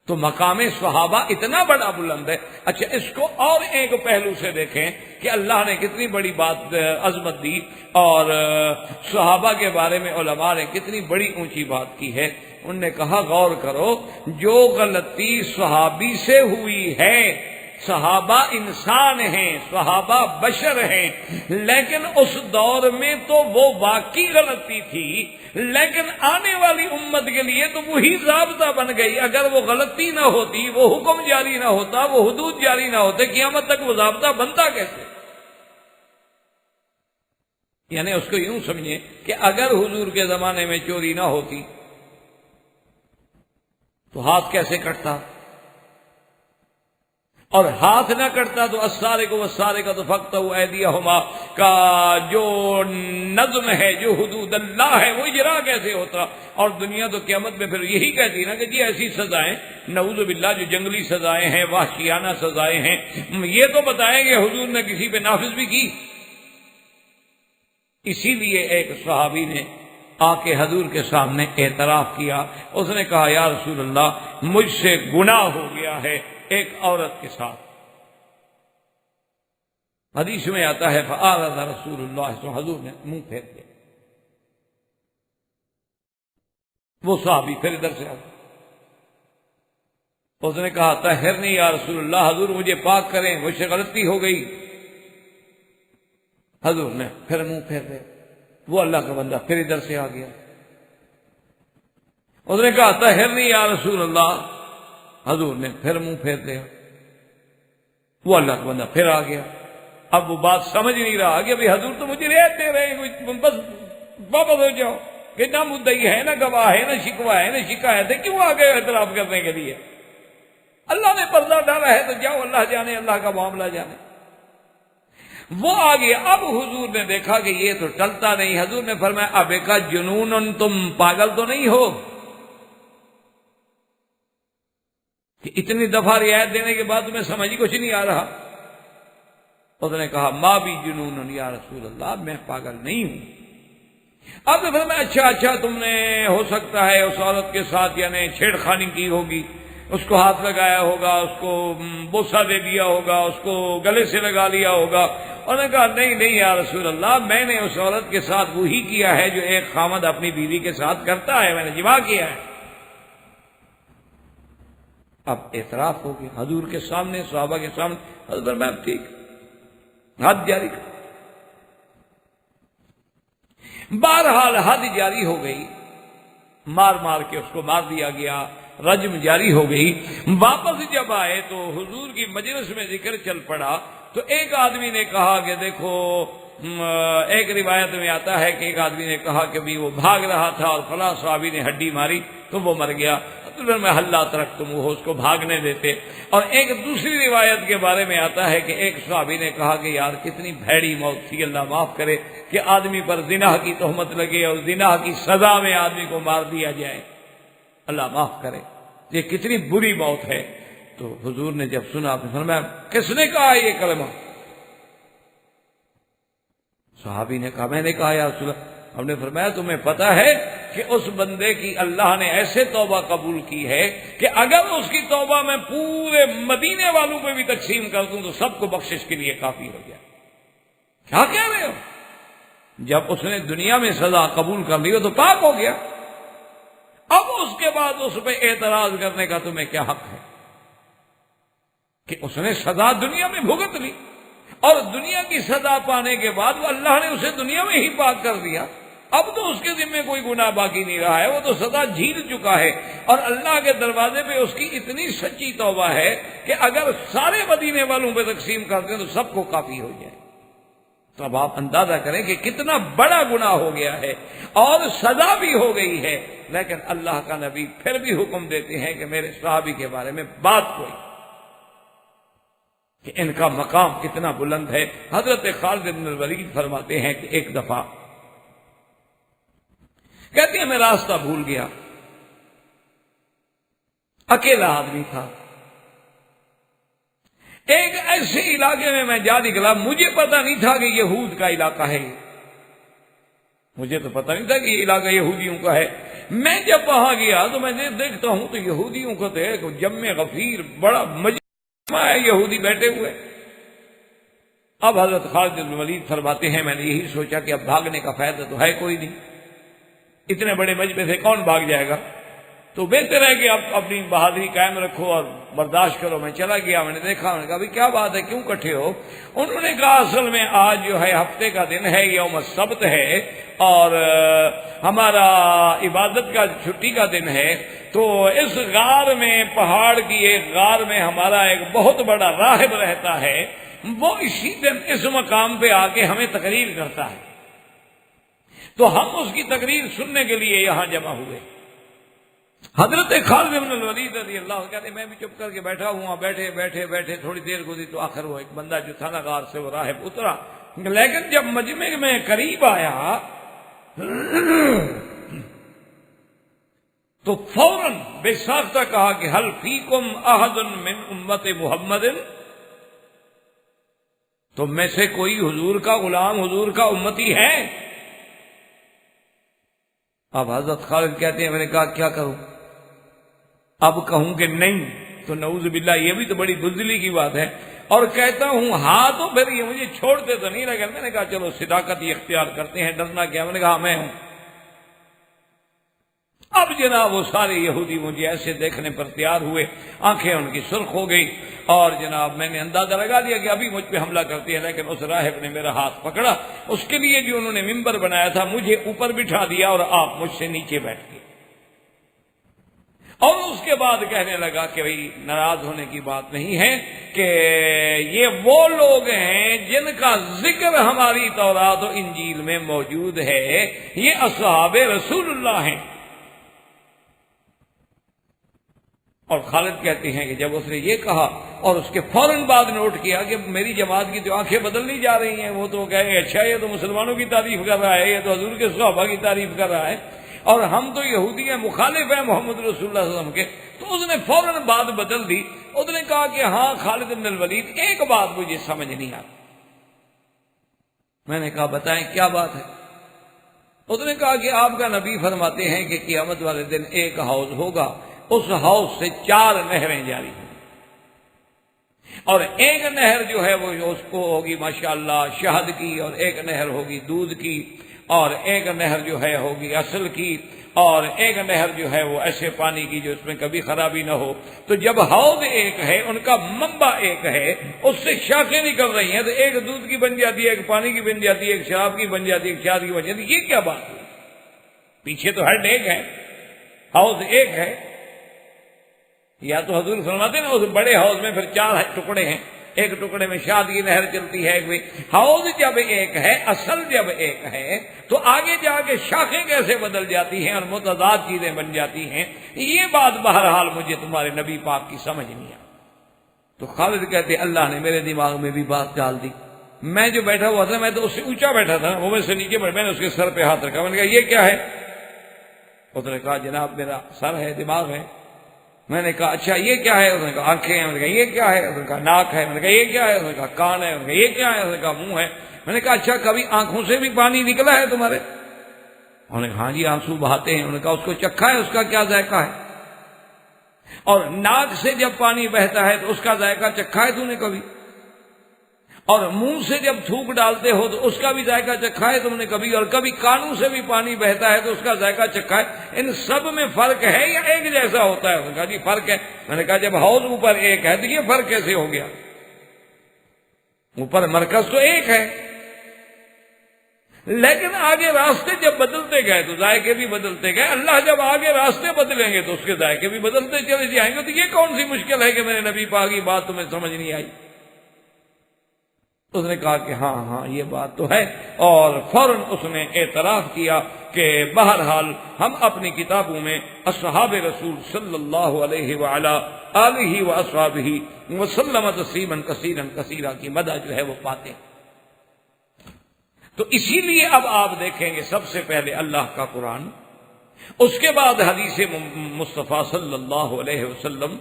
تو مقام صحابہ اتنا بڑا بلند ہے۔ اچھا، اس کو اور ایک پہلو سے دیکھیں کہ اللہ نے کتنی بڑی بات عظمت دی، اور صحابہ کے بارے میں علماء نے کتنی بڑی اونچی بات کی ہے۔ انہوں نے کہا غور کرو، جو غلطی صحابی سے ہوئی ہے، صحابہ انسان ہیں، صحابہ بشر ہیں، لیکن اس دور میں تو وہ واقعی غلطی تھی، لیکن آنے والی امت کے لیے تو وہی ضابطہ بن گئی۔ اگر وہ غلطی نہ ہوتی، وہ حکم جاری نہ ہوتا، وہ حدود جاری نہ ہوتے، قیامت تک وہ ضابطہ بنتا کیسے؟ یعنی اس کو یوں سمجھیں کہ اگر حضور کے زمانے میں چوری نہ ہوتی تو ہاتھ کیسے کٹتا، اور ہاتھ نہ کٹتا تو السارق والسارقۃ فاقطعوا ایدیہما کا جو نظم ہے، جو حدود اللہ ہے، وہ اجرا کیسے ہوتا؟ اور دنیا تو قیامت میں پھر یہی کہتی نا کہ جی ایسی سزائیں، نعوذ باللہ، جو جنگلی سزائیں ہیں، وحشیانہ سزائیں ہیں، یہ تو بتائیں گے حضور نے کسی پہ نافذ بھی کی۔ اسی لیے ایک صحابی نے آ کے حضور کے سامنے اعتراف کیا، اس نے کہا یا رسول اللہ، مجھ سے گناہ ہو گیا ہے ایک عورت کے ساتھ۔ حدیث میں آتا ہے فأعرض رسول اللہ، تو حضور نے منہ پھیر دیا۔ وہ صحابی پھر ادھر سے آ گیا، اس نے کہا طہرنی یا رسول اللہ، حضور مجھے پاک کریں، مجھ سے غلطی ہو گئی۔ حضور نے پھر منہ پھیر دیا۔ وہ اللہ کا بندہ پھر ادھر سے آ گیا، اس نے کہا طہرنی یا رسول اللہ، حضور نے پھر منہ پھیر دیا۔ وہ اللہ کا بندہ پھر آ گیا۔ اب وہ بات سمجھ نہیں رہا کہ بھئی حضور تو مجھے رعایت دے رہے ہیں، بس واپس ہو جاؤ، کہ نہ مدعی ہے، نہ گواہ ہے، نہ شکوہ ہے، نہ شکایت ہے، کیوں آ گئے اعتراف کرنے کے لیے؟ اللہ نے پردہ ڈالا ہے تو جاؤ، اللہ جانے، اللہ کا معاملہ جانے۔ وہ آ گیا۔ اب حضور نے دیکھا کہ یہ تو ٹلتا نہیں، حضور نے فرمایا اب کا جنون، تم پاگل تو نہیں ہو کہ اتنی دفعہ رعایت دینے کے بعد تمہیں سمجھ ہی کچھ نہیں آ رہا؟ اس نے کہا ما بھی جنون یا رسول اللہ، میں پاگل نہیں ہوں۔ اب نے فرمایا اچھا تم نے ہو سکتا ہے اس عورت کے ساتھ یعنی چھیڑ خانی کی ہوگی، اس کو ہاتھ لگایا ہوگا، اس کو بوسہ دے دیا ہوگا، اس کو گلے سے لگا لیا ہوگا۔ انہوں نے کہا نہیں یا رسول اللہ، میں نے اس عورت کے ساتھ وہی کیا ہے جو ایک خامد اپنی بیوی کے ساتھ کرتا ہے، میں نے جماع کیا ہے۔ اب اعتراف ہو گیا حضور کے سامنے، صحابہ کے سامنے۔ حضرت میں ٹھیک، حد جاری کر۔ بہرحال حد جاری ہو گئی، مار کے اس کو مار دیا گیا، رجم جاری ہو گئی۔ واپس جب آئے تو حضور کی مجلس میں ذکر چل پڑا، تو ایک آدمی نے کہا کہ دیکھو، ایک روایت میں آتا ہے کہ ایک آدمی نے کہا کہ بھی وہ بھاگ رہا تھا اور فلاں صحابی نے ہڈی ماری تو وہ مر گیا، تو میں حلّہ ترک تم وہ اس کو بھاگنے دیتے۔ اور ایک دوسری روایت کے بارے میں آتا ہے کہ ایک صحابی نے کہا کہ یار کتنی بھیڑی موت تھی، اللہ معاف کرے کہ آدمی پر زنا کی تہمت لگے اور زنا کی سزا میں آدمی کو مار دیا جائے، اللہ معاف کرے، یہ کتنی بری موت ہے۔ تو حضور نے جب سنا آپ نے فرمایا کس نے کہا یہ کلمہ؟ صحابی نے کہا میں نے کہا یا رسول اللہ۔ ہم نے فرمایا تمہیں پتہ ہے کہ اس بندے کی اللہ نے ایسے توبہ قبول کی ہے کہ اگر اس کی توبہ میں پورے مدینے والوں پہ بھی تقسیم کر دوں تو سب کو بخشش کے لیے کافی ہو جائے۔ کیا کہہ رہے ہو؟ جب اس نے دنیا میں سزا قبول کر لی ہو تو پاک ہو گیا، اب اس کے بعد اس پہ اعتراض کرنے کا تمہیں کیا حق ہے کہ اس نے سزا دنیا میں بھگت لی اور دنیا کی سزا پانے کے بعد وہ اللہ نے اسے دنیا میں ہی پاک کر دیا، اب تو اس کے ذمہ کوئی گناہ باقی نہیں رہا ہے، وہ تو سزا جھیل چکا ہے اور اللہ کے دروازے پہ اس کی اتنی سچی توبہ ہے کہ اگر سارے مدینے والوں پہ تقسیم کر دیں تو سب کو کافی ہو جائے۔ تو اب آپ اندازہ کریں کہ کتنا بڑا گناہ ہو گیا ہے اور سزا بھی ہو گئی ہے، لیکن اللہ کا نبی پھر بھی حکم دیتے ہیں کہ میرے صحابی کے بارے میں بات کوئی کہ ان کا مقام کتنا بلند ہے۔ حضرت خالد بن الولید فرماتے ہیں کہ ایک دفعہ کہتے ہیں میں راستہ بھول گیا، اکیلا آدمی تھا، ایک ایسے علاقے میں جا نکلا، مجھے پتا نہیں تھا کہ یہود کا علاقہ ہے، مجھے تو پتا نہیں تھا کہ یہ علاقہ یہودیوں کا ہے۔ میں جب وہاں گیا تو میں دیکھتا ہوں تو یہودیوں کا تو ایک جمع غفیر بڑا مجمع ہے، یہودی بیٹھے ہوئے۔ اب حضرت خالد بن ولید فرماتے ہیں میں نے یہی سوچا کہ اب بھاگنے کا فائدہ تو ہے کوئی نہیں، اتنے بڑے مجمع سے کون بھاگ جائے گا، تو بہتر ہے کہ اب اپنی بہادری قائم رکھو اور برداشت کرو۔ میں چلا گیا، میں نے دیکھا، میں نے کہا بھائی کیا بات ہے، کیوں اکٹھے ہو؟ انہوں نے کہا اصل میں آج جو ہے ہفتے کا دن ہے، یوم السبت ہے اور ہمارا عبادت کا چھٹی کا دن ہے، تو اس غار میں، پہاڑ کی ایک غار میں ہمارا ایک بہت بڑا راہب رہتا ہے، وہ اسی دن اس مقام پہ آ کے ہمیں تقریر کرتا ہے، تو ہم اس کی تقریر سننے کے لیے یہاں جمع ہوئے۔ حضرت خالد بن الولید رضی اللہ عنہ کہتے ہیں میں بھی چپ کر کے بیٹھا ہوا، بیٹھے بیٹھے بیٹھے تھوڑی دیر گزری تو آخر وہ ایک بندہ جو تھا نا غار سے، وہ راہب اترا، لیکن جب مجمع میں قریب آیا تو فوراً بے ساختہ کہا کہ حل فیکم احد من امت محمد، تم میں سے کوئی حضور کا غلام، حضور کا امتی ہے؟ اب حضرت خالد کہتے ہیں میں نے کہا کیا کروں؟ اب کہوں کہ نہیں تو نعوذ باللہ یہ بھی تو بڑی بزدلی کی بات ہے، اور کہتا ہوں ہاں تو پھر یہ مجھے چھوڑتے تو نہیں، لیکن میں نے کہا چلو صداقت ہی اختیار کرتے ہیں، ڈرنا کیا؟ میں نے کہا میں ہوں۔ اب جناب وہ سارے یہودی مجھے ایسے دیکھنے پر تیار ہوئے، آنکھیں ان کی سرخ ہو گئی، اور جناب میں نے اندازہ لگا دیا کہ ابھی مجھ پہ حملہ کرتی ہے، لیکن اس راہب نے میرا ہاتھ پکڑا، اس کے لیے جو انہوں نے ممبر بنایا تھا مجھے اوپر بٹھا دیا اور آپ مجھ سے نیچے بیٹھ گئے، اور اس کے بعد کہنے لگا کہ بھئی ناراض ہونے کی بات نہیں ہے کہ یہ وہ لوگ ہیں جن کا ذکر ہماری تورات و انجیل میں موجود ہے، یہ اصحاب رسول اللہ ہیں۔ اور خالد کہتے ہیں کہ جب اس نے یہ کہا اور اس کے فوراً بعد نوٹ کیا کہ میری جماعت کی تو آنکھیں بدلنی جا رہی ہیں، وہ تو کہے اچھا یہ تو مسلمانوں کی تعریف کر رہا ہے، یہ تو حضور کے صحابہ کی تعریف کر رہا ہے، اور ہم تو یہودی ہیں، مخالف ہیں محمد رسول اللہ صلی اللہ علیہ وسلم کے، تو اس نے فوراً بات بدل دی۔ اس نے کہا کہ ہاں خالد بن الولید ایک بات مجھے سمجھ نہیں آتی۔ میں نے کہا بتائیں کیا بات ہے؟ اس نے کہا کہ آپ کا نبی فرماتے ہیں کہ قیامت والے دن ایک حوض ہوگا، اس حوض سے 4 نہریں جاری ہیں، اور ایک نہر جو ہے وہ اس کو ہوگی ماشاءاللہ شہد کی، اور ایک نہر ہوگی دودھ کی، اور ایک نہر جو ہے ہوگی اصل کی، اور ایک نہر جو ہے وہ ایسے پانی کی جو اس میں کبھی خرابی نہ ہو۔ تو جب حوض ایک ہے، ان کا منبع ایک ہے، اس سے شاخیں نکل رہی ہیں، تو ایک دودھ کی بن جاتی ہے، ایک پانی کی بن جاتی ہے، ایک شراب کی بن جاتی ہے، ایک شہد کی بن جاتی ہے۔ یہ کیا بات ہے؟ پیچھے تو ہیڈ ایک ہے، حوض ایک ہے، یا تو حضور فرماتے ہیں نا اس بڑے حوض میں پھر 4 ٹکڑے ہیں، ایک ٹکڑے میں شاد کی نہر چلتی ہے، حوض جب ایک ہے، اصل جب ایک ہے، تو آگے جا کے شاخیں کیسے بدل جاتی ہیں اور متضاد چیزیں بن جاتی ہیں؟ یہ بات بہرحال مجھے تمہارے نبی پاک کی سمجھ نہیں آئی۔ تو خالد کہتے اللہ نے میرے دماغ میں بھی بات ڈال دی۔ میں جو بیٹھا ہوا تھا، میں تو اس سے اونچا بیٹھا تھا، وہ میں سے نیچے بیٹھا، میں نے اس کے سر پہ ہاتھ رکھا، میں نے کہا یہ کیا ہے؟ اس نے کہا جناب میرا سر ہے، دماغ ہے۔ میں نے کہا اچھا یہ کیا ہے؟ انہوں نے کہا آنکھیں ہیں۔ میں نے کہا یہ کیا ہے؟ انہوں نے کہا ناک ہے۔ میں نے کہا یہ کیا ہے؟ انہوں نے کہا کان ہے۔ انہوں نے کہا یہ کیا ہے؟ انہوں نے کہا منہ ہے۔ میں نے کہا اچھا کبھی آنکھوں سے بھی پانی نکلا ہے تمہارے؟ انہوں نے کہا ہاں جی آنسو بہاتے ہیں۔ انہوں نے کہا اس کو چکھا ہے، اس کا کیا ذائقہ ہے؟ اور ناک سے جب پانی بہتا ہے تو اس کا ذائقہ چکھا ہے تو نے کبھی؟ اور منہ سے جب تھوک ڈالتے ہو تو اس کا بھی ذائقہ چکھا ہے تم نے کبھی؟ اور کبھی کانوں سے بھی پانی بہتا ہے تو اس کا ذائقہ چکھا ہے؟ ان سب میں فرق ہے یا ایک جیسا ہوتا ہے؟ انہوں نے کہا جی فرق ہے۔ میں نے کہا جب حوض اوپر ایک ہے تو یہ فرق کیسے ہو گیا؟ اوپر مرکز تو ایک ہے، لیکن آگے راستے جب بدلتے گئے تو ذائقے بھی بدلتے گئے۔ اللہ جب آگے راستے بدلیں گے تو اس کے ذائقے بھی بدلتے چلے جائیں گے۔ تو یہ کون سی مشکل ہے کہ میرے نبی پاک کی بات تمہیں سمجھ نہیں آئی؟ اس نے کہا کہ ہاں ہاں یہ بات تو ہے، اور فوراً اس نے اعتراف کیا کہ بہرحال ہم اپنی کتابوں میں اصحاب رسول صلی اللہ علیہ وعلی آلہ واصحابہ وسلم تسلیما کثیرا کثیرا کی مدح جو ہے وہ پاتے ہیں۔ تو اسی لیے اب آپ دیکھیں گے سب سے پہلے اللہ کا قرآن، اس کے بعد حدیث مصطفیٰ صلی اللہ علیہ وسلم،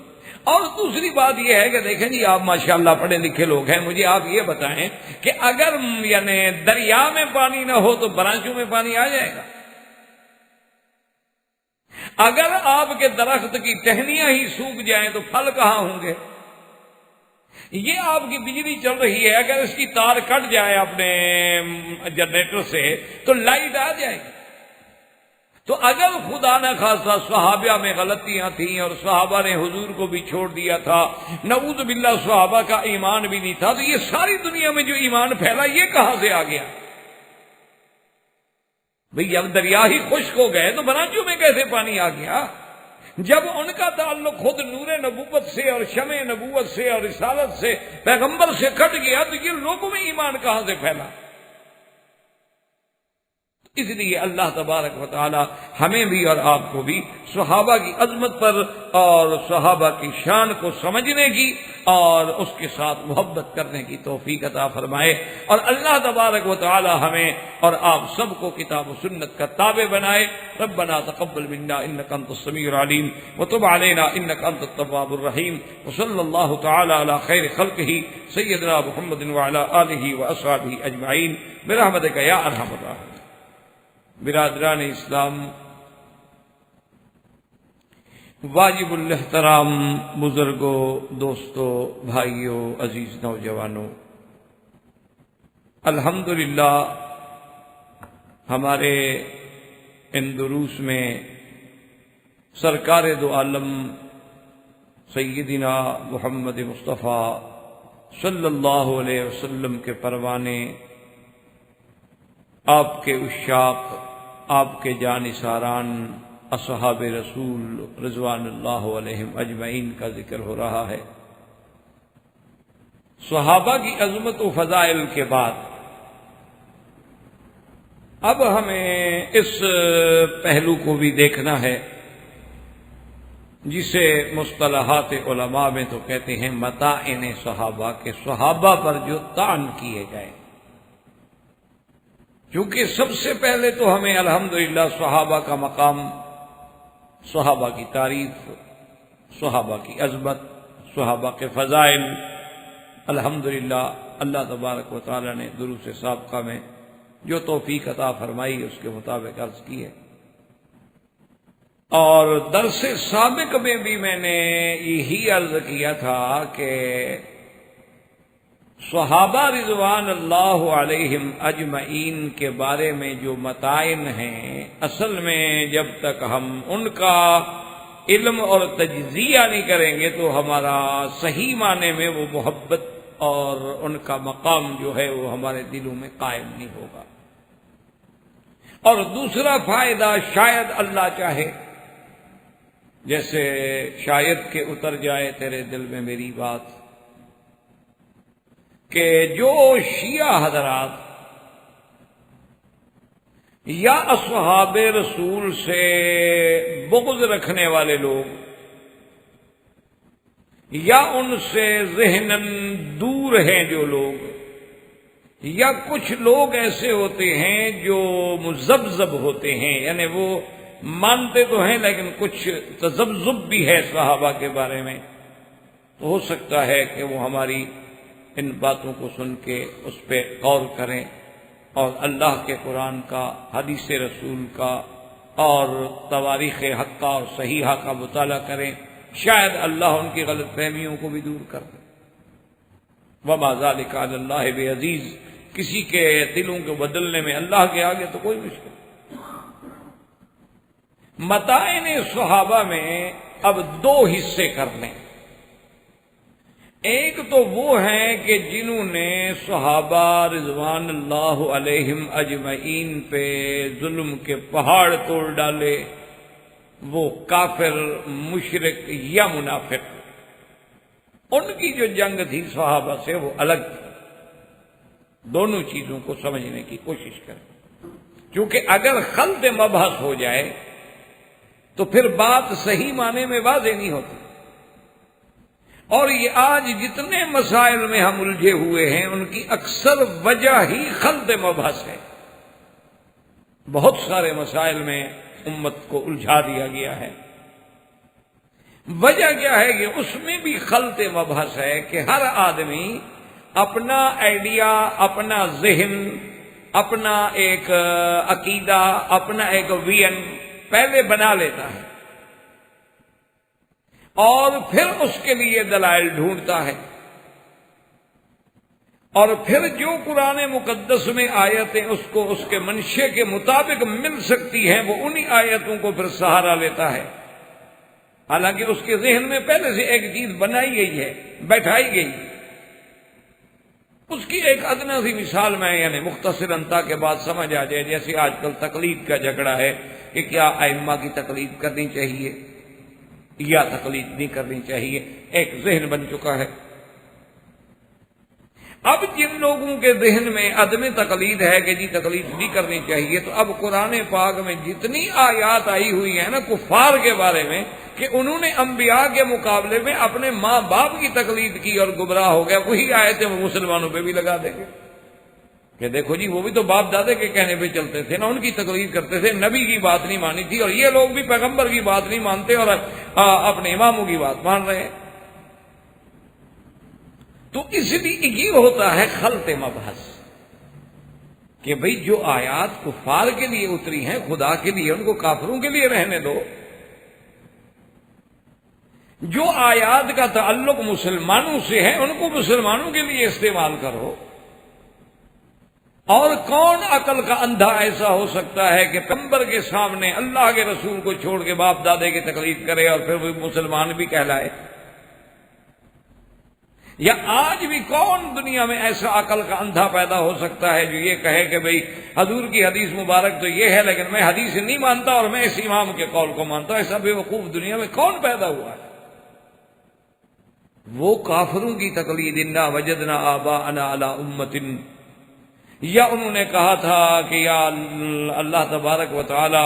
اور دوسری بات یہ ہے کہ دیکھیں جی آپ ماشاءاللہ پڑھے لکھے لوگ ہیں، مجھے آپ یہ بتائیں کہ اگر یعنی دریا میں پانی نہ ہو تو برانچوں میں پانی آ جائے گا؟ اگر آپ کے درخت کی ٹہنیاں ہی سوکھ جائیں تو پھل کہاں ہوں گے؟ یہ آپ کی بجلی چل رہی ہے، اگر اس کی تار کٹ جائے اپنے جنریٹر سے تو لائٹ آ جائے گی۔ تو اگر خدا نہ خواستہ صحابہ میں غلطیاں تھیں اور صحابہ نے حضور کو بھی چھوڑ دیا تھا، نعوذ باللہ صحابہ کا ایمان بھی نہیں تھا، تو یہ ساری دنیا میں جو ایمان پھیلا یہ کہاں سے آ گیا؟ بھئی اب دریا ہی خشک ہو گئے تو برانچوں میں کیسے پانی آ گیا؟ جب ان کا تعلق خود نور نبوت سے اور شمع نبوت سے اور رسالت سے پیغمبر سے کٹ گیا تو یہ لوگوں میں ایمان کہاں سے پھیلا؟ اس لیے اللہ تبارک و تعالی ہمیں بھی اور آپ کو بھی صحابہ کی عظمت پر اور صحابہ کی شان کو سمجھنے کی اور اس کے ساتھ محبت کرنے کی توفیق عطا فرمائے، اور اللہ تبارک و تعالی ہمیں اور آپ سب کو کتاب و سنت کا تابع بنائے۔ ربنا تقبل منا انک انت السمیع العلیم وتب علینا انک انت التواب الرحیم، وصلی اللہ تعالی علی خیر خلقہ سیدنا محمد وعلی آلہ واصحابہ اجمعین برحمتک یا ارحم الراحمین۔ برادران اسلام، واجب الاحترام بزرگوں، دوستوں، بھائیوں، عزیز نوجوانوں، الحمدللہ ہمارے ان دروس میں سرکار دو عالم سیدنا محمد مصطفیٰ صلی اللہ علیہ وسلم کے پروانے، آپ کے عشاق، آپ کے جانثاران اصحاب رسول رضوان اللہ علیہم اجمعین کا ذکر ہو رہا ہے۔ صحابہ کی عظمت و فضائل کے بعد اب ہمیں اس پہلو کو بھی دیکھنا ہے جسے مصطلحات علماء میں تو کہتے ہیں مطاعن صحابہ، کے صحابہ پر جو طعن کیے گئے۔ کیونکہ سب سے پہلے تو ہمیں الحمدللہ صحابہ کا مقام، صحابہ کی تعریف، صحابہ کی عظمت، صحابہ کے فضائل الحمدللہ اللہ تبارک و تعالی نے دروس سابقہ میں جو توفیق عطا فرمائی اس کے مطابق عرض کی ہے، اور درس سابق میں بھی میں نے یہی عرض کیا تھا کہ صحابہ رضوان اللہ علیہم اجمعین کے بارے میں جو متائن ہیں، اصل میں جب تک ہم ان کا علم اور تجزیہ نہیں کریں گے تو ہمارا صحیح معنی میں وہ محبت اور ان کا مقام جو ہے وہ ہمارے دلوں میں قائم نہیں ہوگا۔ اور دوسرا فائدہ، شاید اللہ چاہے، جیسے شاید کہ اتر جائے تیرے دل میں میری بات، کہ جو شیعہ حضرات یا اصحاب رسول سے بغض رکھنے والے لوگ یا ان سے ذہناً دور ہیں جو لوگ، یا کچھ لوگ ایسے ہوتے ہیں جو مذبذب ہوتے ہیں، یعنی وہ مانتے تو ہیں لیکن کچھ تذبذب بھی ہے صحابہ کے بارے میں، تو ہو سکتا ہے کہ وہ ہماری ان باتوں کو سن کے اس پہ غور کریں اور اللہ کے قرآن کا، حدیث رسول کا اور تواریخ حقہ اور صحیحہ کا مطالعہ کریں، شاید اللہ ان کی غلط فہمیوں کو بھی دور کر دے۔ وما ذلک علی اللہ بعزیز، کسی کے دلوں کو بدلنے میں اللہ کے آگے تو کوئی مشکل۔ متائن صحابہ میں اب دو حصے کر لیں۔ ایک تو وہ ہیں کہ جنہوں نے صحابہ رضوان اللہ علیہم اجمعین پہ ظلم کے پہاڑ توڑ ڈالے، وہ کافر، مشرک یا منافق، ان کی جو جنگ تھی صحابہ سے وہ الگ تھی۔ دونوں چیزوں کو سمجھنے کی کوشش کریں، کیونکہ اگر خلط مبحث ہو جائے تو پھر بات صحیح معنی میں واضح نہیں ہوتی۔ اور یہ آج جتنے مسائل میں ہم الجھے ہوئے ہیں ان کی اکثر وجہ ہی خلط مبحث ہے۔ بہت سارے مسائل میں امت کو الجھا دیا گیا ہے۔ وجہ کیا ہے کہ اس میں بھی خلط مبحث ہے کہ ہر آدمی اپنا آئیڈیا، اپنا ذہن، اپنا ایک عقیدہ، اپنا ایک ویژن پہلے بنا لیتا ہے اور پھر اس کے لیے دلائل ڈھونڈتا ہے، اور پھر جو قرآن مقدس میں آیتیں اس کو اس کے منشے کے مطابق مل سکتی ہیں وہ انہی آیتوں کو پھر سہارا لیتا ہے، حالانکہ اس کے ذہن میں پہلے سے ایک چیز بنائی گئی ہے، بیٹھائی گئی۔ اس کی ایک ادنا سی مثال میں یعنی مختصراً تاکہ بات سمجھ آ جائے، جیسے آج کل تقلید کا جھگڑا ہے کہ کیا ائمہ کی تقلید کرنی چاہیے یا تقلید نہیں کرنی چاہیے، ایک ذہن بن چکا ہے۔ اب جن لوگوں کے ذہن میں عدم تقلید ہے کہ جی تقلید نہیں کرنی چاہیے، تو اب قرآن پاک میں جتنی آیات آئی ہوئی ہیں نا کفار کے بارے میں کہ انہوں نے انبیاء کے مقابلے میں اپنے ماں باپ کی تقلید کی اور گمراہ ہو گیا، وہی آیتیں وہ مسلمانوں پہ بھی لگا دیں گے کہ دیکھو جی وہ بھی تو باپ دادے کے کہنے پہ چلتے تھے نا، ان کی تقلید کرتے تھے، نبی کی بات نہیں مانی تھی، اور یہ لوگ بھی پیغمبر کی بات نہیں مانتے اور اپنے اماموں کی بات مان رہے ہیں۔ تو اس لیے یہ ہوتا ہے خلط مبحث کہ بھئی جو آیات کفار کے لیے اتری ہیں خدا کے لیے ان کو کافروں کے لیے رہنے دو، جو آیات کا تعلق مسلمانوں سے ہے ان کو مسلمانوں کے لیے استعمال کرو۔ اور کون عقل کا اندھا ایسا ہو سکتا ہے کہ پیغمبر کے سامنے اللہ کے رسول کو چھوڑ کے باپ دادے کی تقلید کرے اور پھر وہ مسلمان بھی کہلائے؟ یا آج بھی کون دنیا میں ایسا عقل کا اندھا پیدا ہو سکتا ہے جو یہ کہے کہ بھئی حضور کی حدیث مبارک تو یہ ہے لیکن میں حدیث نہیں مانتا اور میں اس امام کے قول کو مانتا ہوں؟ ایسا بے وقوف دنیا میں کون پیدا ہوا ہے؟ وہ کافروں کی تقلید، انا وجدنا آباءنا علی امۃ، یا انہوں نے کہا تھا کہ یا اللہ تبارک و تعالی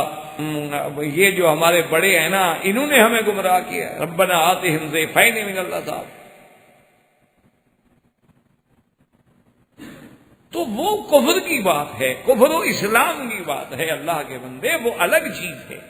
یہ جو ہمارے بڑے ہیں نا انہوں نے ہمیں گمراہ کیا، ربنا آتہم ضعفین من العذاب۔ تو وہ کفر کی بات ہے، کفر و اسلام کی بات ہے، اللہ کے بندے وہ الگ چیز ہے۔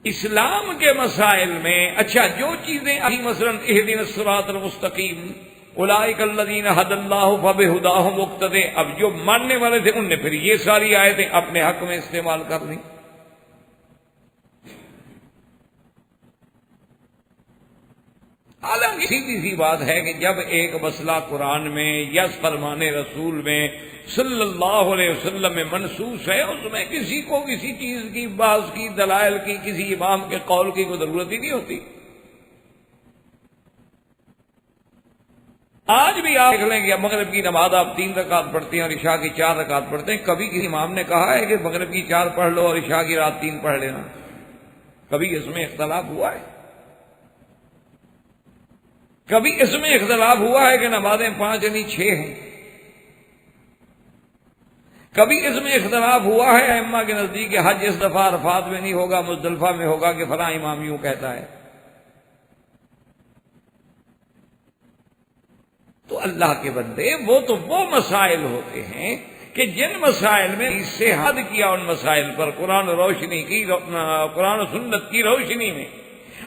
اسلام کے مسائل میں اچھا جو چیزیں ابھی مثلا اہدنا الصراط المستقیم اولئک الذین ھدی اللہ فبہداہ مقتدی، اب جو ماننے والے تھے ان نے پھر یہ ساری آیتیں اپنے حق میں استعمال کر لیں۔ حالانکہ سیدھی سی بات ہے کہ جب ایک مسئلہ قرآن میں یا فرمان رسول میں صلی اللہ علیہ وسلم میں منصوص ہے، اس میں کسی کو کسی چیز کی، بعض کی، دلائل کی، کسی امام کے قول کی کوئی ضرورت ہی نہیں ہوتی۔ آج بھی آپ دیکھ لیں کہ مغرب کی نماز آپ 3 رکعت پڑھتے ہیں اور عشاء کی 4 رکعت پڑھتے ہیں، کبھی کسی امام نے کہا ہے کہ مغرب کی 4 پڑھ لو اور عشاء کی رات 3 پڑھ لینا؟ کبھی اس میں اختلاف ہوا ہے؟ کبھی اس میں اختلاف ہوا ہے کہ نمازیں 5 یعنی 6 ہیں؟ کبھی اس میں اختلاف ہوا ہے ائمہ کے نزدیک کہ حج اس دفعہ عرفات میں نہیں ہوگا مزدلفہ میں ہوگا کہ فلاں امام یوں کہتا ہے؟ تو اللہ کے بندے وہ مسائل ہوتے ہیں کہ جن مسائل میں اس سے حد کیا ان مسائل پر قرآن و سنت کی روشنی میں،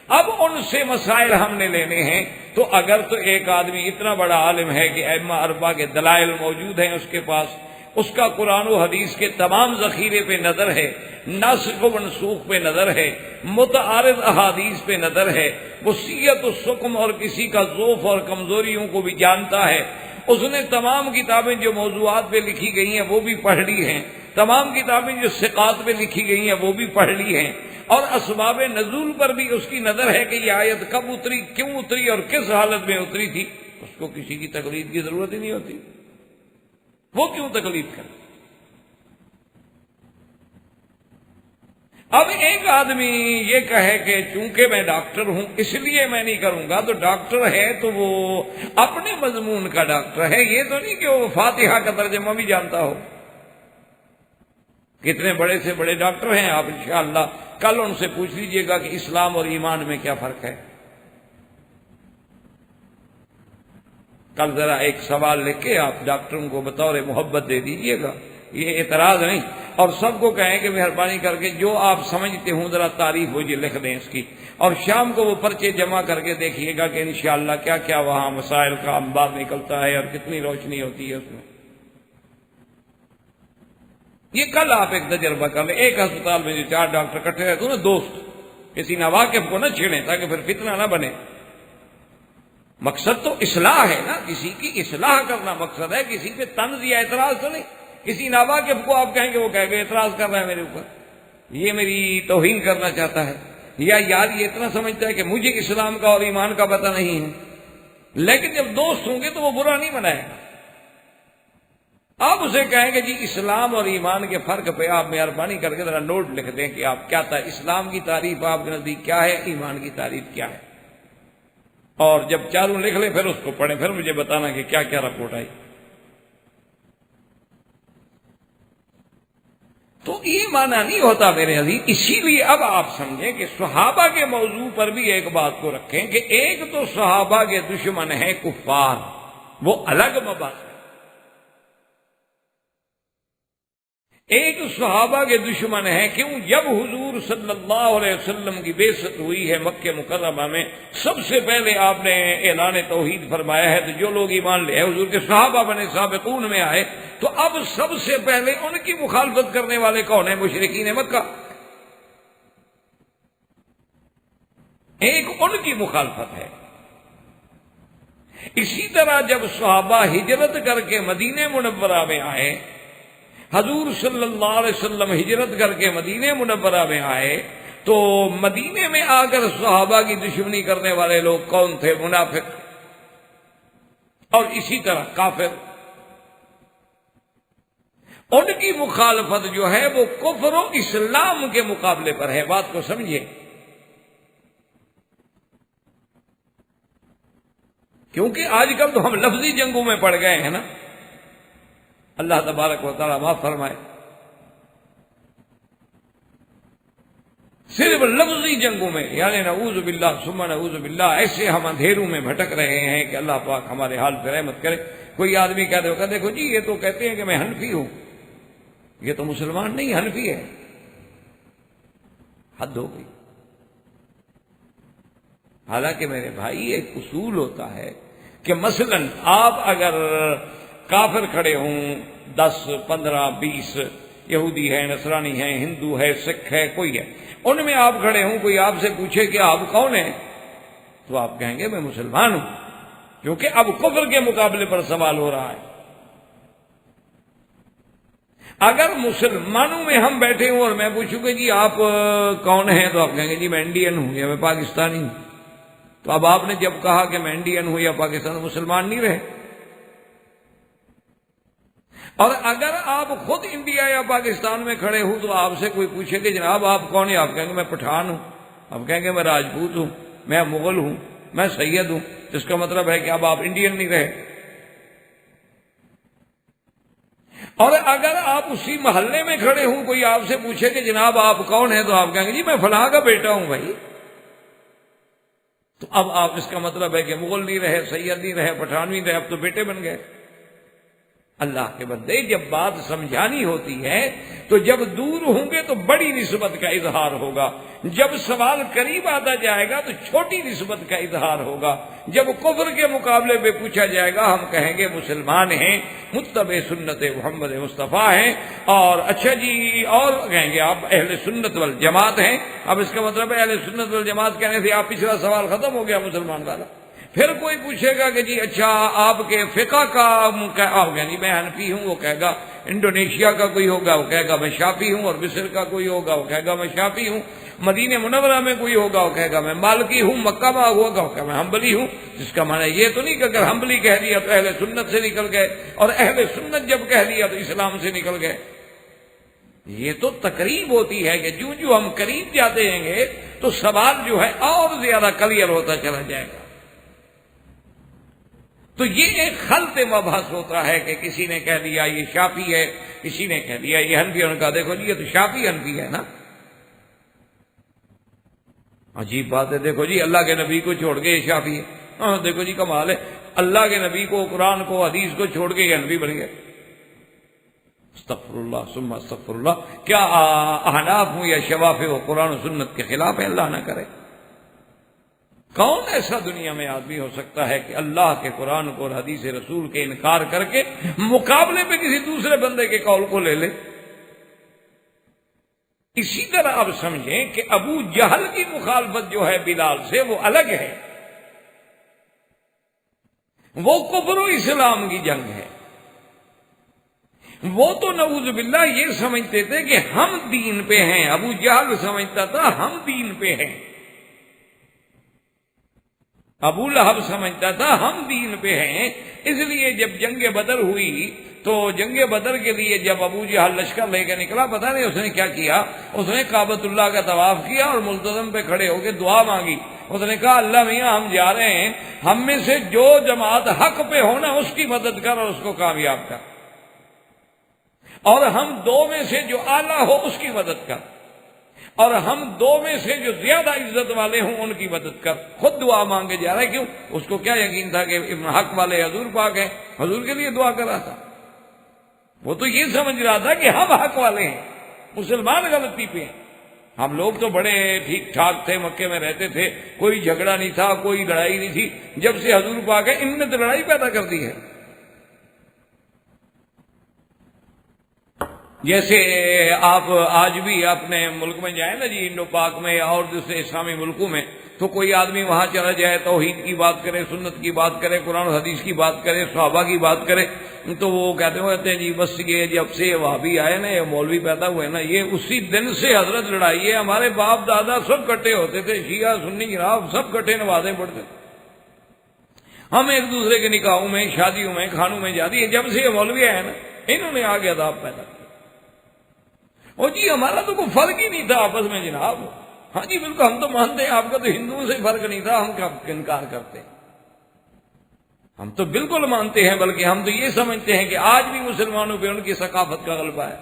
اب ان سے مسائل ہم نے لینے ہیں، تو اگر تو ایک آدمی اتنا بڑا عالم ہے کہ ائمہ اربعہ کے دلائل موجود ہیں اس کے پاس، اس کا قرآن و حدیث کے تمام ذخیرے پہ نظر ہے، ناسخ و منسوخ پہ نظر ہے، متعارض احادیث پہ نظر ہے، وصیت و سقم اور کسی کا ضعف اور کمزوریوں کو بھی جانتا ہے، اس نے تمام کتابیں جو موضوعات پہ لکھی گئی ہیں وہ بھی پڑھ لی ہیں، تمام کتابیں جو ثقات پہ لکھی گئی ہیں وہ بھی پڑھ لی ہیں، اور اسباب نزول پر بھی اس کی نظر ہے کہ یہ آیت کب اتری، کیوں اتری اور کس حالت میں اتری تھی، اس کو کسی کی تقلید کی ضرورت ہی نہیں ہوتی، وہ کیوں تقلید کرے؟ اب ایک آدمی یہ کہے کہ چونکہ میں ڈاکٹر ہوں اس لیے میں نہیں کروں گا، تو ڈاکٹر ہے تو وہ اپنے مضمون کا ڈاکٹر ہے، یہ تو نہیں کہ وہ فاتحہ کا ترجمہ بھی جانتا ہو۔ کتنے بڑے سے بڑے ڈاکٹر ہیں، آپ انشاءاللہ کل ان سے پوچھ لیجئے گا کہ اسلام اور ایمان میں کیا فرق ہے۔ کل ذرا ایک سوال لکھ کے آپ ڈاکٹروں کو بطور محبت دے دیجئے گا، یہ اعتراض نہیں، اور سب کو کہیں کہ مہربانی کر کے جو آپ سمجھتے ہوں ذرا تعریف مجھے لکھ دیں اس کی، اور شام کو وہ پرچے جمع کر کے دیکھیے گا کہ انشاءاللہ کیا کیا وہاں مسائل کا انبار نکلتا ہے اور کتنی روشنی ہوتی ہے اس میں۔ یہ کل آپ ایک تجربہ کر لیں، ایک ہسپتال میں جو 4 ڈاکٹر اکٹھے رہتے ہیں نا دوست، کسی ناواقف کو نہ چھیڑیں تاکہ پھر فتنہ نہ بنے۔ مقصد تو اصلاح ہے نا، کسی کی اصلاح کرنا مقصد ہے، کسی پہ طنز یا اعتراض تو نہیں۔ کسی ناواقف کو آپ کہیں کہ وہ کہے گا اعتراض کر رہا ہے میرے اوپر، یہ میری توہین کرنا چاہتا ہے، یا یار یہ اتنا سمجھتا ہے کہ مجھے اسلام کا اور ایمان کا پتہ نہیں ہے، لیکن جب دوست ہوں گے تو وہ برا نہیں منائے گا۔ آپ اسے کہیں کہ جی اسلام اور ایمان کے فرق پہ آپ مہربانی کر کے ذرا نوٹ لکھ دیں کہ آپ کیا تھا، اسلام کی تعریف آپ کے نزدیک کیا ہے، ایمان کی تعریف کیا ہے، اور جب چاروں لکھ لیں پھر اس کو پڑھیں، پھر مجھے بتانا کہ کیا کیا رپورٹ آئی۔ تو یہ معنی نہیں ہوتا میرے عزیز، اسی لیے اب آپ سمجھیں کہ صحابہ کے موضوع پر بھی ایک بات کو رکھیں کہ ایک تو صحابہ کے دشمن ہیں کفار، وہ الگ مباحث ہے، ایک صحابہ کے دشمن ہیں، کیوں؟ جب حضور صلی اللہ علیہ وسلم کی بعثت ہوئی ہے مکہ مکرمہ میں، سب سے پہلے آپ نے اعلان توحید فرمایا ہے، تو جو لوگ ایمان لے حضور کے صحابہ بنے، سابقون میں آئے، تو اب سب سے پہلے ان کی مخالفت کرنے والے کون ہیں؟ مشرکین مکہ۔ ایک ان کی مخالفت ہے۔ اسی طرح جب صحابہ ہجرت کر کے مدینہ منورہ میں آئے، حضور صلی اللہ علیہ وسلم ہجرت کر کے مدینہ منورہ میں آئے، تو مدینے میں آ کر صحابہ کی دشمنی کرنے والے لوگ کون تھے؟ منافق، اور اسی طرح کافر۔ ان کی مخالفت جو ہے وہ کفر و اسلام کے مقابلے پر ہے، بات کو سمجھیے، کیونکہ آج کل تو ہم لفظی جنگوں میں پڑ گئے ہیں نا، اللہ تبارک و تعالیٰ معاف فرمائے، صرف لفظی جنگوں میں، یعنی نعوذ باللہ ثم نعوذ باللہ، ایسے ہم اندھیروں میں بھٹک رہے ہیں کہ اللہ پاک ہمارے حال پہ رحمت کرے۔ کوئی آدمی کہتے ہوگا دیکھو جی یہ تو کہتے ہیں کہ میں حنفی ہوں، یہ تو مسلمان نہیں حنفی ہے، حد ہو گئی۔ حالانکہ میرے بھائی ایک اصول ہوتا ہے کہ مثلا آپ اگر کافر کھڑے ہوں 10 15 20 یہودی ہے، نصرانی ہے، ہندو ہے، سکھ ہے، کوئی ہے، ان میں آپ کھڑے ہوں، کوئی آپ سے پوچھے کہ آپ کون ہیں، تو آپ کہیں گے میں مسلمان ہوں، کیونکہ اب کفر کے مقابلے پر سوال ہو رہا ہے۔ اگر مسلمانوں میں ہم بیٹھے ہوں اور میں پوچھوں کہ جی آپ کون ہیں، تو آپ کہیں گے جی میں انڈین ہوں یا میں پاکستانی ہوں، تو اب آپ نے جب کہا کہ میں انڈین ہوں یا پاکستانی، مسلمان نہیں رہے۔ اور اگر آپ خود انڈیا یا پاکستان میں کھڑے ہوں تو آپ سے کوئی پوچھے کہ جناب آپ کون ہیں، آپ کہیں گے میں پٹھان ہوں، آپ کہیں گے میں راجپوت ہوں، میں مغل ہوں، میں سید ہوں، جس کا مطلب ہے کہ اب آپ انڈین نہیں رہے۔ اور اگر آپ اسی محلے میں کھڑے ہوں، کوئی آپ سے پوچھے کہ جناب آپ کون ہیں، تو آپ کہیں گے جی میں فلاں کا بیٹا ہوں بھائی، تو اب آپ اس کا مطلب ہے کہ مغل نہیں رہے، سید نہیں رہے، پٹھان نہیں رہے، اب تو بیٹے بن گئے۔ اللہ کے بندے، جب بات سمجھانی ہوتی ہے تو جب دور ہوں گے تو بڑی نسبت کا اظہار ہوگا، جب سوال قریب آتا جائے گا تو چھوٹی نسبت کا اظہار ہوگا، جب کفر کے مقابلے پہ پوچھا جائے گا ہم کہیں گے مسلمان ہیں، متبع سنت محمد مصطفیٰ ہیں، اور اچھا جی اور کہیں گے آپ اہل سنت والجماعت ہیں۔ اب اس کا مطلب ہے اہل سنت والجماعت کہنے سے آپ پچھلا سوال ختم ہو گیا مسلمان والا۔ پھر کوئی پوچھے گا کہ جی اچھا آپ کے فقہ کا جی میں حنفی ہوں، وہ کہے گا انڈونیشیا کا کوئی ہوگا، وہ کہے گا میں شافعی ہوں، اور مصر کا کوئی ہوگا وہ کہے گا میں شافعی ہوں، مدینہ منورہ میں کوئی ہوگا وہ کہے گا میں مالکی ہوں، مکہ میں ہوگا وہ کہے گا میں حنبلی ہوں۔ جس کا معنی یہ تو نہیں کہ اگر حنبلی کہہ دیا تو اہل سنت سے نکل گئے، اور اہل سنت جب کہہ دیا تو اسلام سے نکل گئے۔ یہ تو تقریب ہوتی ہے کہ جو ہم قریب جاتے ہیں گے تو سوال جو ہے اور زیادہ کلیئر ہوتا چلا جائے گا۔ تو یہ ایک خلط مبحث ہوتا ہے کہ کسی نے کہہ دیا یہ شافعی ہے، کسی نے کہہ دیا یہ حنفی ہے، ان کا دیکھو جی یہ تو شافعی حنفی ہے نا۔ عجیب بات ہے، دیکھو جی اللہ کے نبی کو چھوڑ کے یہ شافعی ہے، ہاں دیکھو جی کمال ہے، اللہ کے نبی کو، قرآن کو، حدیث کو چھوڑ کے یہ حنفی بن گئے۔ استغفر اللہ ثم استغفر اللہ۔ کیا احناف ہوں یا شوافع ہو قرآن و سنت کے خلاف ہے؟ اللہ نہ کرے۔ کون ایسا دنیا میں آدمی ہو سکتا ہے کہ اللہ کے قرآن کو اور حدیث رسول کے انکار کر کے مقابلے پہ کسی دوسرے بندے کے قول کو لے لے؟ اسی طرح اب سمجھیں کہ ابو جہل کی مخالفت جو ہے بلال سے وہ الگ ہے، وہ کفر و اسلام کی جنگ ہے۔ وہ تو نعوذ باللہ یہ سمجھتے تھے کہ ہم دین پہ ہیں، ابو جہل سمجھتا تھا ہم دین پہ ہیں، ابو لہب سمجھتا تھا ہم دین پہ ہیں۔ اس لیے جب جنگ بدر ہوئی تو جنگ بدر کے لیے جب ابو جہل لشکر لے کے نکلا، پتہ نہیں اس نے کیا کیا، اس نے کعبۃ اللہ کا طواف کیا اور ملتزم پہ کھڑے ہو کے دعا مانگی۔ اس نے کہا اللہ میاں ہم جا رہے ہیں، ہم میں سے جو جماعت حق پہ ہونا اس کی مدد کر اور اس کو کامیاب کر، اور ہم دو میں سے جو اعلیٰ ہو اس کی مدد کر، اور ہم دو میں سے جو زیادہ عزت والے ہوں ان کی مدد کر۔ خود دعا مانگے جا رہا ہے، کیوں؟ اس کو کیا یقین تھا کہ حق والے حضور پاک ہیں، حضور کے لیے دعا کر رہا تھا۔ وہ تو یہ سمجھ رہا تھا کہ ہم حق والے ہیں، مسلمان غلطی پہ ہیں۔ ہم لوگ تو بڑے ٹھیک ٹھاک تھے، مکے میں رہتے تھے، کوئی جھگڑا نہیں تھا، کوئی لڑائی نہیں تھی۔ جب سے حضور پاک ہے ان نے تو لڑائی پیدا کر دی ہے۔ جیسے آپ آج بھی اپنے ملک میں جائیں نا جی، انڈو پاک میں اور دوسرے اسلامی ملکوں میں، تو کوئی آدمی وہاں چلا جائے، توحید کی بات کرے، سنت کی بات کرے، قرآن و حدیث کی بات کرے، صحابہ کی بات کرے، تو وہ کہتے ہیں جی بس یہ جب سے وہابی آئے نا، یہ مولوی پیدا ہوئے نا، یہ اسی دن سے حضرت لڑائی ہے۔ ہمارے باپ دادا سب کٹھے ہوتے تھے، شیعہ سنی جناب سب کٹھے نمازیں پڑھتے تھے، ہم ایک دوسرے کے نکاحوں میں، شادیوں میں، کھانوں میں جاتی ہے۔ جب سے یہ مولوی آئے نا، انہوں نے آگے عذاب پیدا کیا۔ اور جی ہمارا تو کوئی فرق ہی نہیں تھا آپس میں جناب، ہاں جی بالکل ہم تو مانتے ہیں آپ کا تو ہندوؤں سے فرق نہیں تھا، ہم کب انکار کرتے ہیں؟ ہم تو بالکل مانتے ہیں، بلکہ ہم تو یہ سمجھتے ہیں کہ آج بھی مسلمانوں پہ ان کی ثقافت کا غلبہ ہے۔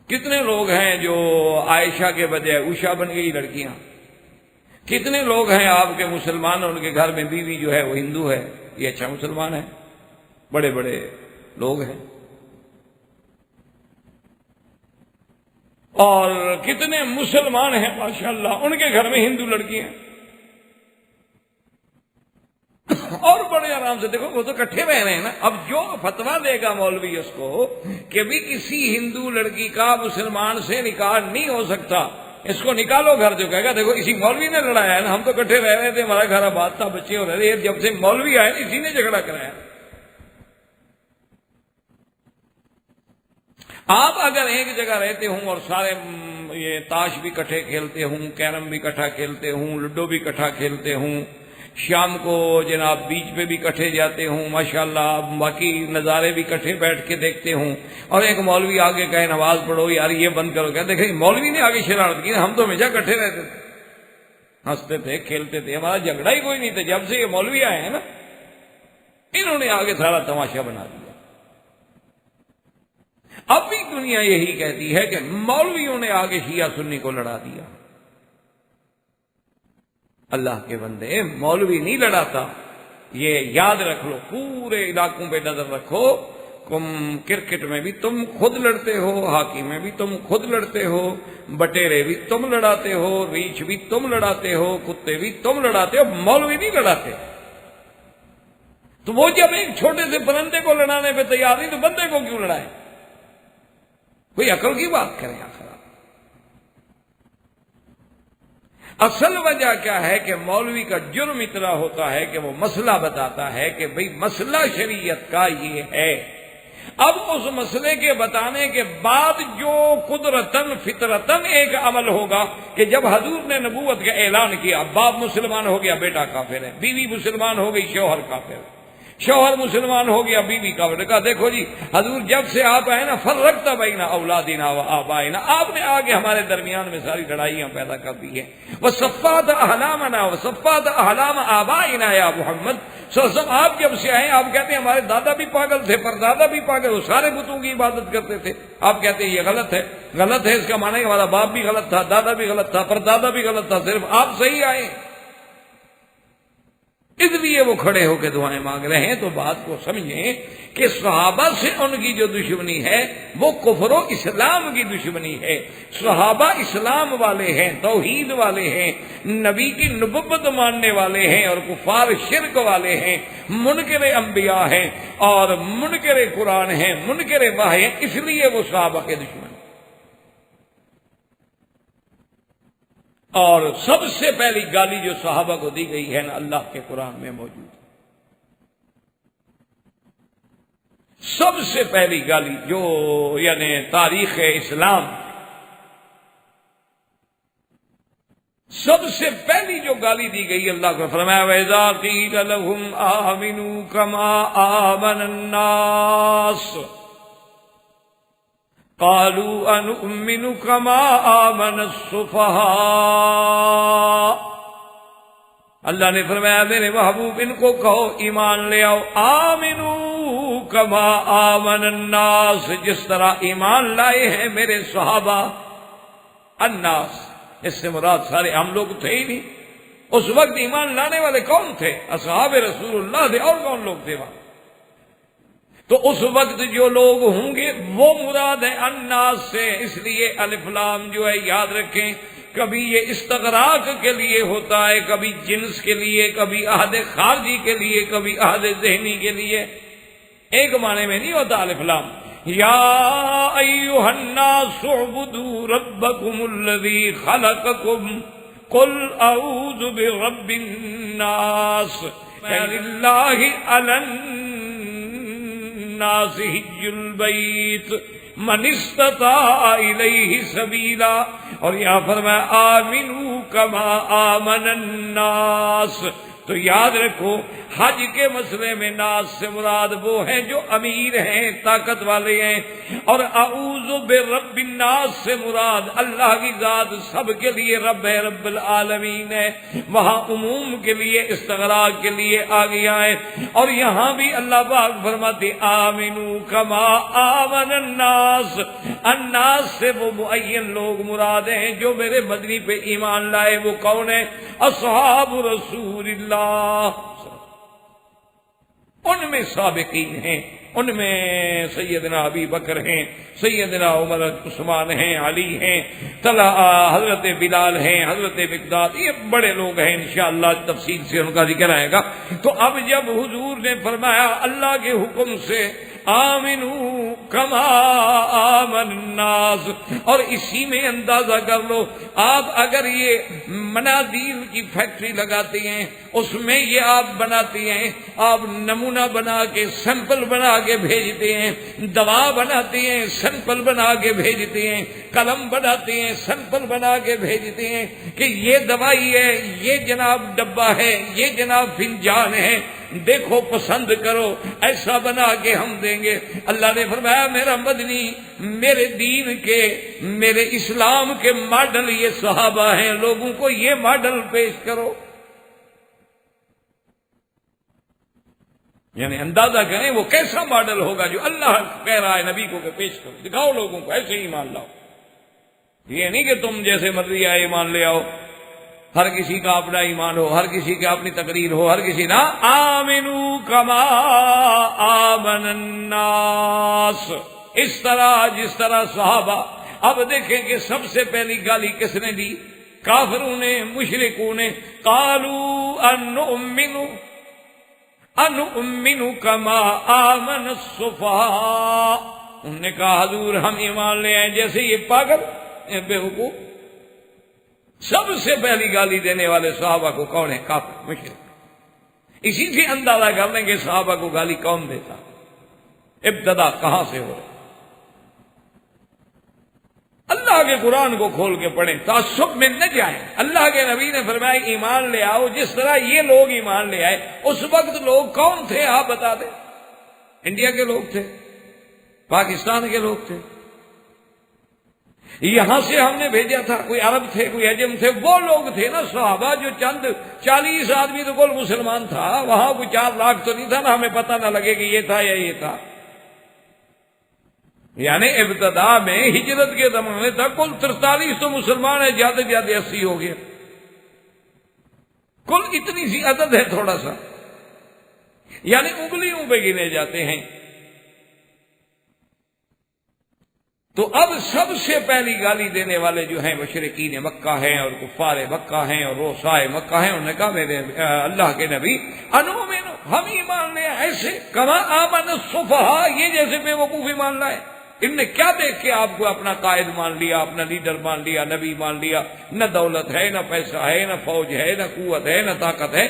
کتنے لوگ ہیں جو عائشہ کے بجائے عائشہ بن گئی لڑکیاں، کتنے لوگ ہیں آپ کے مسلمان ان کے گھر میں بیوی جو ہے وہ ہندو ہے، یہ اچھا مسلمان ہے، بڑے بڑے لوگ ہیں۔ اور کتنے مسلمان ہیں ماشاءاللہ ان کے گھر میں ہندو لڑکیاں، اور بڑے آرام سے، دیکھو وہ تو کٹھے رہ رہے ہیں نا۔ اب جو فتویٰ دے گا مولوی اس کو کہ بھی کسی ہندو لڑکی کا مسلمان سے نکاح نہیں ہو سکتا، اس کو نکالو گھر، جو کہے گا دیکھو اسی مولوی نے لڑایا ہے نا، ہم تو کٹھے رہ رہے تھے، ہمارا گھر آباد تھا، بچے ہو رہے تھے، جب سے مولوی آئے اسی نے جھگڑا کرایا۔ آپ اگر ایک جگہ رہتے ہوں اور سارے یہ تاش بھی کٹھے کھیلتے ہوں، کیرم بھی کٹھا کھیلتے ہوں، لڈو بھی کٹھا کھیلتے ہوں، شام کو جناب بیچ پہ بھی کٹھے جاتے ہوں، ماشاءاللہ باقی نظارے بھی کٹھے بیٹھ کے دیکھتے ہوں، اور ایک مولوی آگے کہے نماز پڑھو یار یہ بند کرو، کہتے دیکھیں مولوی نے آگے شرارت کی، ہم تو ہمیشہ کٹھے رہتے تھے، ہنستے تھے، کھیلتے تھے، ہمارا جھگڑا ہی کوئی نہیں تھا۔ جب سے یہ مولوی آئے ہیں نا، انہوں نے آگے سارا تماشا بنا دیا۔ اب بھی دنیا یہی کہتی ہے کہ مولویوں نے آگے شیعہ سنی کو لڑا دیا۔ اللہ کے بندے، مولوی نہیں لڑاتا، یہ یاد رکھ لو، پورے علاقوں پہ نظر رکھو، کرکٹ میں بھی تم خود لڑتے ہو، ہاکی میں بھی تم خود لڑتے ہو، بٹیرے بھی تم لڑاتے ہو، ریچھ بھی تم لڑاتے ہو، کتے بھی تم لڑاتے ہو، مولوی نہیں لڑاتے۔ تو وہ جب ایک چھوٹے سے پرندے کو لڑانے پہ تیار نہیں تو بندے کو کیوں لڑائے؟ کوئی عقل کی بات کریں آخر۔ اصل وجہ کیا ہے کہ مولوی کا جرم اتنا ہوتا ہے کہ وہ مسئلہ بتاتا ہے کہ بھئی مسئلہ شریعت کا یہ ہے، اب اس مسئلے کے بتانے کے بعد جو قدرتاً فطرتاً ایک عمل ہوگا کہ جب حضور نے نبوت کا اعلان کیا، باپ مسلمان ہو گیا بیٹا کافر ہے، بیوی مسلمان ہو گئی شوہر کافر ہے، شوہر مسلمان ہو گیا بیوی کافر ہے، کہا دیکھو جی حضور جب سے آپ آئے نا فرقت بین اولادنا و آبائنا، آپ نے آگے ہمارے درمیان میں ساری لڑائیاں پیدا کر دی ہیں، وصفات احلامنا وصفات احلام آبائنا یا محمد صلی اللہ علیہ وسلم، آپ جب سے آئے آپ کہتے ہیں ہمارے دادا بھی پاگل تھے، پردادا بھی پاگل، وہ سارے بتوں کی عبادت کرتے تھے، آپ کہتے ہیں یہ غلط ہے، غلط ہے اس کا معنی ہے ہمارا باپ بھی غلط تھا، دادا بھی غلط تھا، پردادا بھی غلط تھا، صرف آپ صحیح آئے، اس لیے وہ کھڑے ہو کے دعائیں مانگ رہے ہیں۔ تو بات کو سمجھیں کہ صحابہ سے ان کی جو دشمنی ہے وہ کفر و اسلام کی دشمنی ہے۔ صحابہ اسلام والے ہیں، توحید والے ہیں، نبی کی نبوت ماننے والے ہیں، اور کفار شرک والے ہیں، منکر انبیاء ہیں اور منکر قرآن ہیں، منکر وحی ہیں، اس لیے وہ صحابہ کے دشمن ہیں۔ اور سب سے پہلی گالی جو صحابہ کو دی گئی ہے نا اللہ کے قرآن میں موجود ہے، سب سے پہلی گالی جو یعنی تاریخ اسلام سب سے پہلی جو گالی دی گئی اللہ کو فرمایا وَإِذَا قِيلَ لَهُمْ آمِنُوا كَمَا آمَنَ النَّاسُ قالوا انؤمن كما آمن السفهاء، اللہ نے فرمایا میرے محبوب ان کو کہو ایمان لے آؤ، آمنو کما آمن الناس، جس طرح ایمان لائے ہیں میرے صحابہ، الناس اس سے مراد سارے عام لوگ تھے ہی نہیں، اس وقت ایمان لانے والے کون تھے؟ اصحاب رسول اللہ تھے، اور کون لوگ تھے وہاں؟ تو اس وقت جو لوگ ہوں گے وہ مراد ہے الناس سے، اس لیے الف لام جو ہے یاد رکھیں، کبھی یہ استغراق کے لیے ہوتا ہے، کبھی جنس کے لیے، کبھی عہد خارجی کے لیے، کبھی عہد ذہنی کے لیے، ایک معنی میں نہیں ہوتا الف لام۔ یا ایھا الناس اعبدوا ربکم الذی خلقکم قل اعوذ برب الناس للہ الناس حج البیت من استطاع الیہ سبیلا، اور یہاں فرمایا آمنوا کما آمن الناس۔ تو یاد رکھو حج کے مسئلے میں ناس سے مراد وہ ہیں جو امیر ہیں، طاقت والے ہیں، اور اعوذ برب الناس سے مراد اللہ کی ذات سب کے لیے رب ہے، رب العالمین ہے، وہاں عموم کے لیے استغراق کے لیے آ گیا ہے، اور یہاں بھی اللہ پاک فرماتے آمنو کما آمن الناس، الناس سے وہ معین لوگ مراد ہیں جو میرے مدنی پہ ایمان لائے، وہ کون ہیں؟ اصحاب رسول اللہ، ان میں سابقین ہیں، ان میں سیدنا ابی بکر ہیں، سیدنا عمر عثمان ہیں، علی ہیں، حضرت بلال ہیں، حضرت مقداد، یہ بڑے لوگ ہیں، انشاءاللہ تفصیل سے ان کا ذکر آئے گا۔ تو اب جب حضور نے فرمایا اللہ کے حکم سے آمنو کما آمن الناس، اور اسی میں اندازہ کر لو آپ اگر یہ منادیل کی فیکٹری لگاتے ہیں، اس میں یہ آپ بناتے ہیں، آپ نمونہ بنا کے سیمپل بنا کے بھیجتے ہیں، دوا بناتے ہیں سیمپل بنا کے بھیجتے ہیں، قلم بناتے ہیں سیمپل بنا کے بھیجتے ہیں کہ یہ دوائی ہے، یہ جناب ڈبہ ہے، یہ جناب فنجان ہے، دیکھو پسند کرو، ایسا بنا کے ہم دیں گے۔ اللہ نے فرمایا میرا مدنی، میرے دین کے، میرے اسلام کے ماڈل یہ صحابہ ہیں، لوگوں کو یہ ماڈل پیش کرو۔ یعنی اندازہ کریں وہ کیسا ماڈل ہوگا جو اللہ کہہ رہا ہے نبی کو کہ پیش کرو، دکھاؤ لوگوں کو، ایسے ہی مان لاؤ، یہ نہیں کہ تم جیسے مرضی آئے ایمان لے آؤ۔ ہر کسی کا اپنا ایمان ہو، ہر کسی کی اپنی تقریر ہو، ہر کسی نہ آمنو کما آمن الناس، اس طرح جس طرح صحابہ۔ اب دیکھیں کہ سب سے پہلی گالی کس نے دی؟ کافروں نے، مشرکوں نے۔ قالوا انؤمن کما آمن السفہاء، انہوں نے کہا حضور ہم ایمان لے آئے جیسے یہ پاگل، یہ بیوقوف۔ سب سے پہلی گالی دینے والے صحابہ کو کون ہے؟ کافر، مشرک۔ اسی سے اندازہ کر لیں کہ صحابہ کو گالی کون دیتا، ابتدا کہاں سے ہو رہا۔ اللہ کے قرآن کو کھول کے پڑھیں، تعصب میں نہ جائیں۔ اللہ کے نبی نے فرمایا ایمان لے آؤ جس طرح یہ لوگ ایمان لے آئے۔ اس وقت لوگ کون تھے آپ بتا دیں؟ انڈیا کے لوگ تھے، پاکستان کے لوگ تھے، یہاں سے ہم نے بھیجا تھا، کوئی عرب تھے، کوئی عجم تھے، وہ لوگ تھے نا صحابہ جو چند 40 آدمی تو کل مسلمان تھا، وہاں کوئی 4 لاکھ تو نہیں تھا نا، ہمیں پتہ نہ لگے کہ یہ تھا یا یہ تھا۔ یعنی ابتدا میں ہجرت کے زمانے تک کل 43 تو مسلمان ہے، زیادہ سے زیادہ 80 ہو گیا، کل اتنی سی عدد ہے تھوڑا سا، یعنی انگلیوں پہ گنے جاتے ہیں۔ تو اب سب سے پہلی گالی دینے والے جو ہیں مشرکین مکہ ہیں اور کفار مکہ ہیں اور روسائے مکہ ہیں، انہوں نے کہا میرے اللہ کے نبی انؤمن، ہم ایمان لے ایسے کما آمن السفہاء، یہ جیسے بے وقوف ایمان لائے۔ ان نے کیا دیکھ کے آپ کو اپنا قائد مان لیا، اپنا لیڈر مان لیا، نبی مان لیا؟ نہ دولت ہے، نہ پیسہ ہے، نہ فوج ہے، نہ قوت ہے، نہ طاقت ہے۔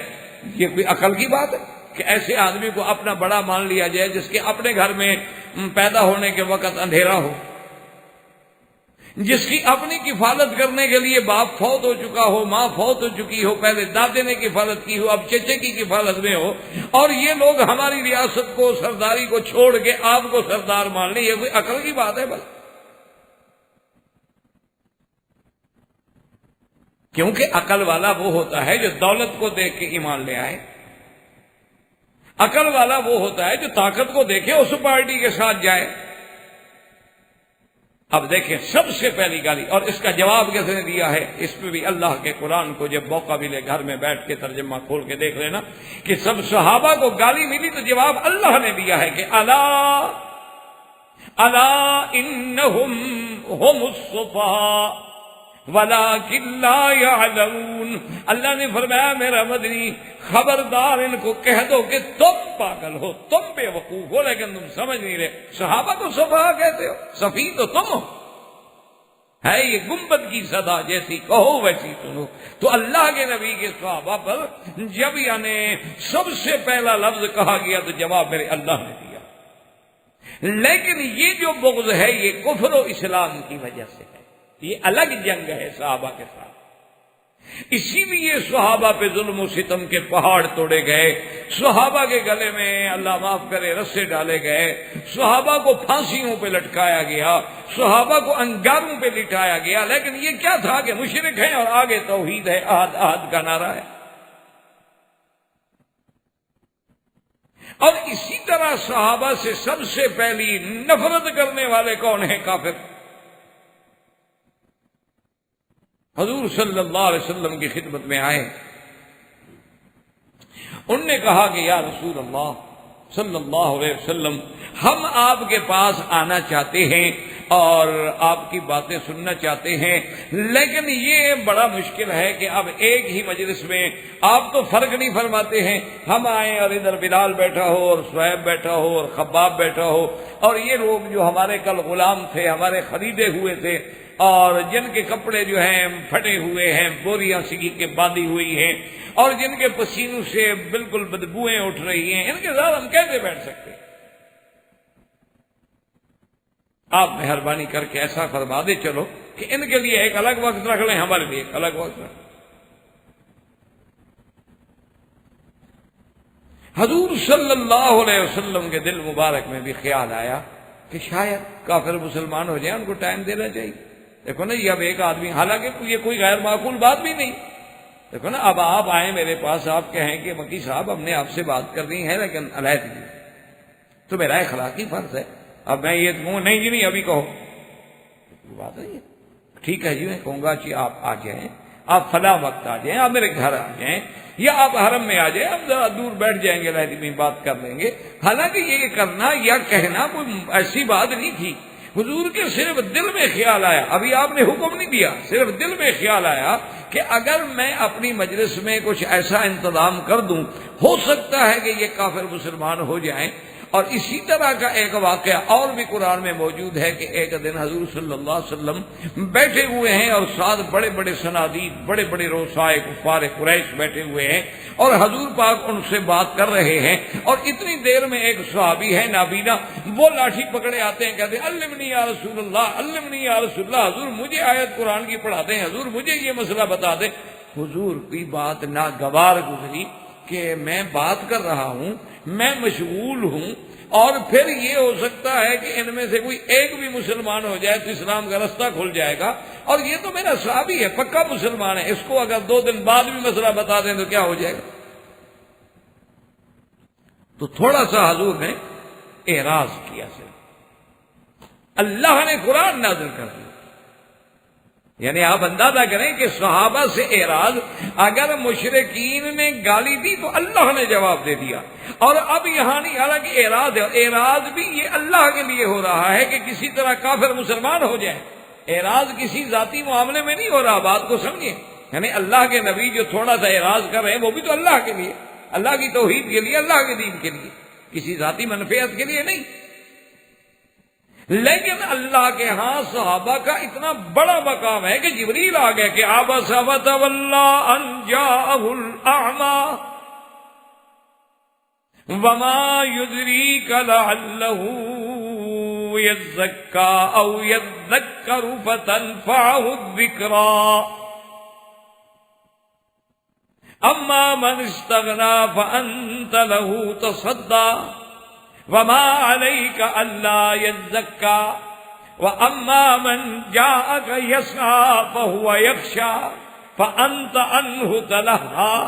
یہ کوئی عقل کی بات ہے کہ ایسے آدمی کو اپنا بڑا مان لیا جائے جس کے اپنے گھر میں پیدا ہونے کے وقت اندھیرا ہو، جس کی اپنی کفالت کرنے کے لیے باپ فوت ہو چکا ہو، ماں فوت ہو چکی ہو، پہلے دادے نے کفالت کی ہو، اب چچے کی کفالت میں ہو، اور یہ لوگ ہماری ریاست کو، سرداری کو چھوڑ کے آپ کو سردار مان لیں؟ یہ کوئی عقل کی بات ہے؟ بس کیونکہ عقل والا وہ ہوتا ہے جو دولت کو دیکھ کے ایمان لے آئے، عقل والا وہ ہوتا ہے جو طاقت کو دیکھے اس پارٹی کے ساتھ جائے۔ اب دیکھیں سب سے پہلی گالی، اور اس کا جواب کس نے دیا ہے؟ اس پہ بھی اللہ کے قرآن کو جب موقع ملے گھر میں بیٹھ کے ترجمہ کھول کے دیکھ لینا کہ سب صحابہ کو گالی ملی تو جواب اللہ نے دیا ہے کہ الا انہم ہم الصفہاء ولکن لا یعلمون۔ اللہ نے فرمایا میرا مدنی خبردار ان کو کہہ دو کہ تم پاگل ہو، تم بے وقوف ہو، لیکن تم سمجھ نہیں رہے۔ صحابہ کو صفحہ کہتے ہو، صفی تو تم ہو، ہے یہ گنبد کی صدا، جیسی کہو ویسی سنو۔ تو اللہ کے نبی کے صحابہ پر جب یعنی سب سے پہلا لفظ کہا گیا تو جواب میرے اللہ نے دیا۔ لیکن یہ جو بغض ہے یہ کفر و اسلام کی وجہ سے ہے، یہ الگ جنگ ہے صحابہ کے ساتھ۔ اسی لیے صحابہ پہ ظلم و ستم کے پہاڑ توڑے گئے، صحابہ کے گلے میں اللہ معاف کرے رسے ڈالے گئے، صحابہ کو پھانسیوں پہ لٹکایا گیا، صحابہ کو انگاروں پہ لٹایا گیا۔ لیکن یہ کیا تھا کہ مشرک ہیں اور آگے توحید ہے، احد احد کا نعرہ ہے۔ اور اسی طرح صحابہ سے سب سے پہلی نفرت کرنے والے کون ہیں؟ کافر۔ حضور صلی اللہ علیہ وسلم کی خدمت میں آئے، انہوں نے کہا کہ یا رسول اللہ صلی اللہ علیہ وسلم، ہم آپ کے پاس آنا چاہتے ہیں اور آپ کی باتیں سننا چاہتے ہیں، لیکن یہ بڑا مشکل ہے کہ اب ایک ہی مجلس میں آپ تو فرق نہیں فرماتے ہیں، ہم آئیں اور ادھر بلال بیٹھا ہو اور صہیب بیٹھا ہو اور خباب بیٹھا ہو، اور یہ لوگ جو ہمارے کل غلام تھے، ہمارے خریدے ہوئے تھے، اور جن کے کپڑے جو ہیں پھٹے ہوئے ہیں، بوریاں سگی کے باندھی ہوئی ہیں، اور جن کے پسینوں سے بالکل بدبوئیں اٹھ رہی ہیں، ان کے ساتھ ہم کیسے بیٹھ سکتے ہیں؟ آپ مہربانی کر کے ایسا فرما دے چلو کہ ان کے لیے ایک الگ وقت رکھ لیں، ہمارے لیے ایک الگ وقت رکھ لیں۔ حضور صلی اللہ علیہ وسلم کے دل مبارک میں بھی خیال آیا کہ شاید کافر مسلمان ہو جائیں، ان کو ٹائم دینا چاہیے۔ دیکھو نا، یہ اب ایک آدمی، حالانکہ یہ کوئی غیر معقول بات بھی نہیں، دیکھو نا، اب آپ آئیں میرے پاس، آپ کہیں کہ مکی صاحب ہم نے آپ سے بات کرنی ہے لیکن علیحدگی، تو میرا اخلاقی فرض ہے، اب میں یہ کہوں نہیں جی نہیں ابھی کہو، بات ہے یہ ٹھیک ہے جی، میں کہوں گا جی آپ آ جائیں، آپ فلاں وقت آ جائیں، آپ میرے گھر آ جائیں، یا آپ حرم میں آ جائیں، ہم ذرا دور بیٹھ جائیں گے، علیحدگی میں بات کر لیں گے۔ حالانکہ یہ کرنا یا کہنا کوئی ایسی بات نہیں تھی، حضور کے صرف دل میں خیال آیا، ابھی آپ نے حکم نہیں دیا، صرف دل میں خیال آیا کہ اگر میں اپنی مجلس میں کچھ ایسا انتظام کر دوں، ہو سکتا ہے کہ یہ کافر مسلمان ہو جائیں۔ اور اسی طرح کا ایک واقعہ اور بھی قرآن میں موجود ہے کہ ایک دن حضور صلی اللہ علیہ وسلم بیٹھے ہوئے ہیں اور ساتھ بڑے بڑے صنادید، بڑے بڑے رؤسائے کفار قریش بیٹھے ہوئے ہیں، اور حضور پاک ان سے بات کر رہے ہیں، اور اتنی دیر میں ایک صحابی ہے نابینا، وہ لاٹھی پکڑے آتے ہیں، کہتے ہیں علمنی یا رسول اللہ، علمنی یا رسول اللہ، حضور مجھے آیت قرآن کی پڑھا دیں، حضور مجھے یہ مسئلہ بتا دیں۔ حضور کی بات ناگوار گزری کہ میں بات کر رہا ہوں، میں مشغول ہوں، اور پھر یہ ہو سکتا ہے کہ ان میں سے کوئی ایک بھی مسلمان ہو جائے تو اسلام کا رستہ کھل جائے گا، اور یہ تو میرا صحابی ہے، پکا مسلمان ہے، اس کو اگر 2 دن بعد بھی مسئلہ بتا دیں تو کیا ہو جائے گا؟ تو تھوڑا سا حضور نے اعراض کیا، صرف اللہ نے قرآن نازل کر دیا۔ یعنی آپ اندازہ کریں کہ صحابہ سے اعراض، اگر مشرکین نے گالی دی تو اللہ نے جواب دے دیا، اور اب یہاں نہیں، حالانکہ اعراض ہے، اعراض بھی یہ اللہ کے لیے ہو رہا ہے کہ کسی طرح کافر مسلمان ہو جائے، اعراض کسی ذاتی معاملے میں نہیں ہو رہا، بات کو سمجھیں۔ یعنی اللہ کے نبی جو تھوڑا سا اعراض کر رہے ہیں وہ بھی تو اللہ کے لیے، اللہ کی توحید کے لیے، اللہ کے دین کے لیے، کسی ذاتی منفعت کے لیے نہیں۔ لیکن اللہ کے ہاں صحابہ کا اتنا بڑا مقام ہے کہ جبریل آ گیا کہ عبس وتولی ان جاءہ الاعمی وما يدریک لعلہ یزکا او یذکر فتنفعہ الذکریٰ اما من استغنی فانت له تصدی وما عليك ألا يزكى وأما من جاءك يسعى فهو يخشى فأنت عنه تلهى۔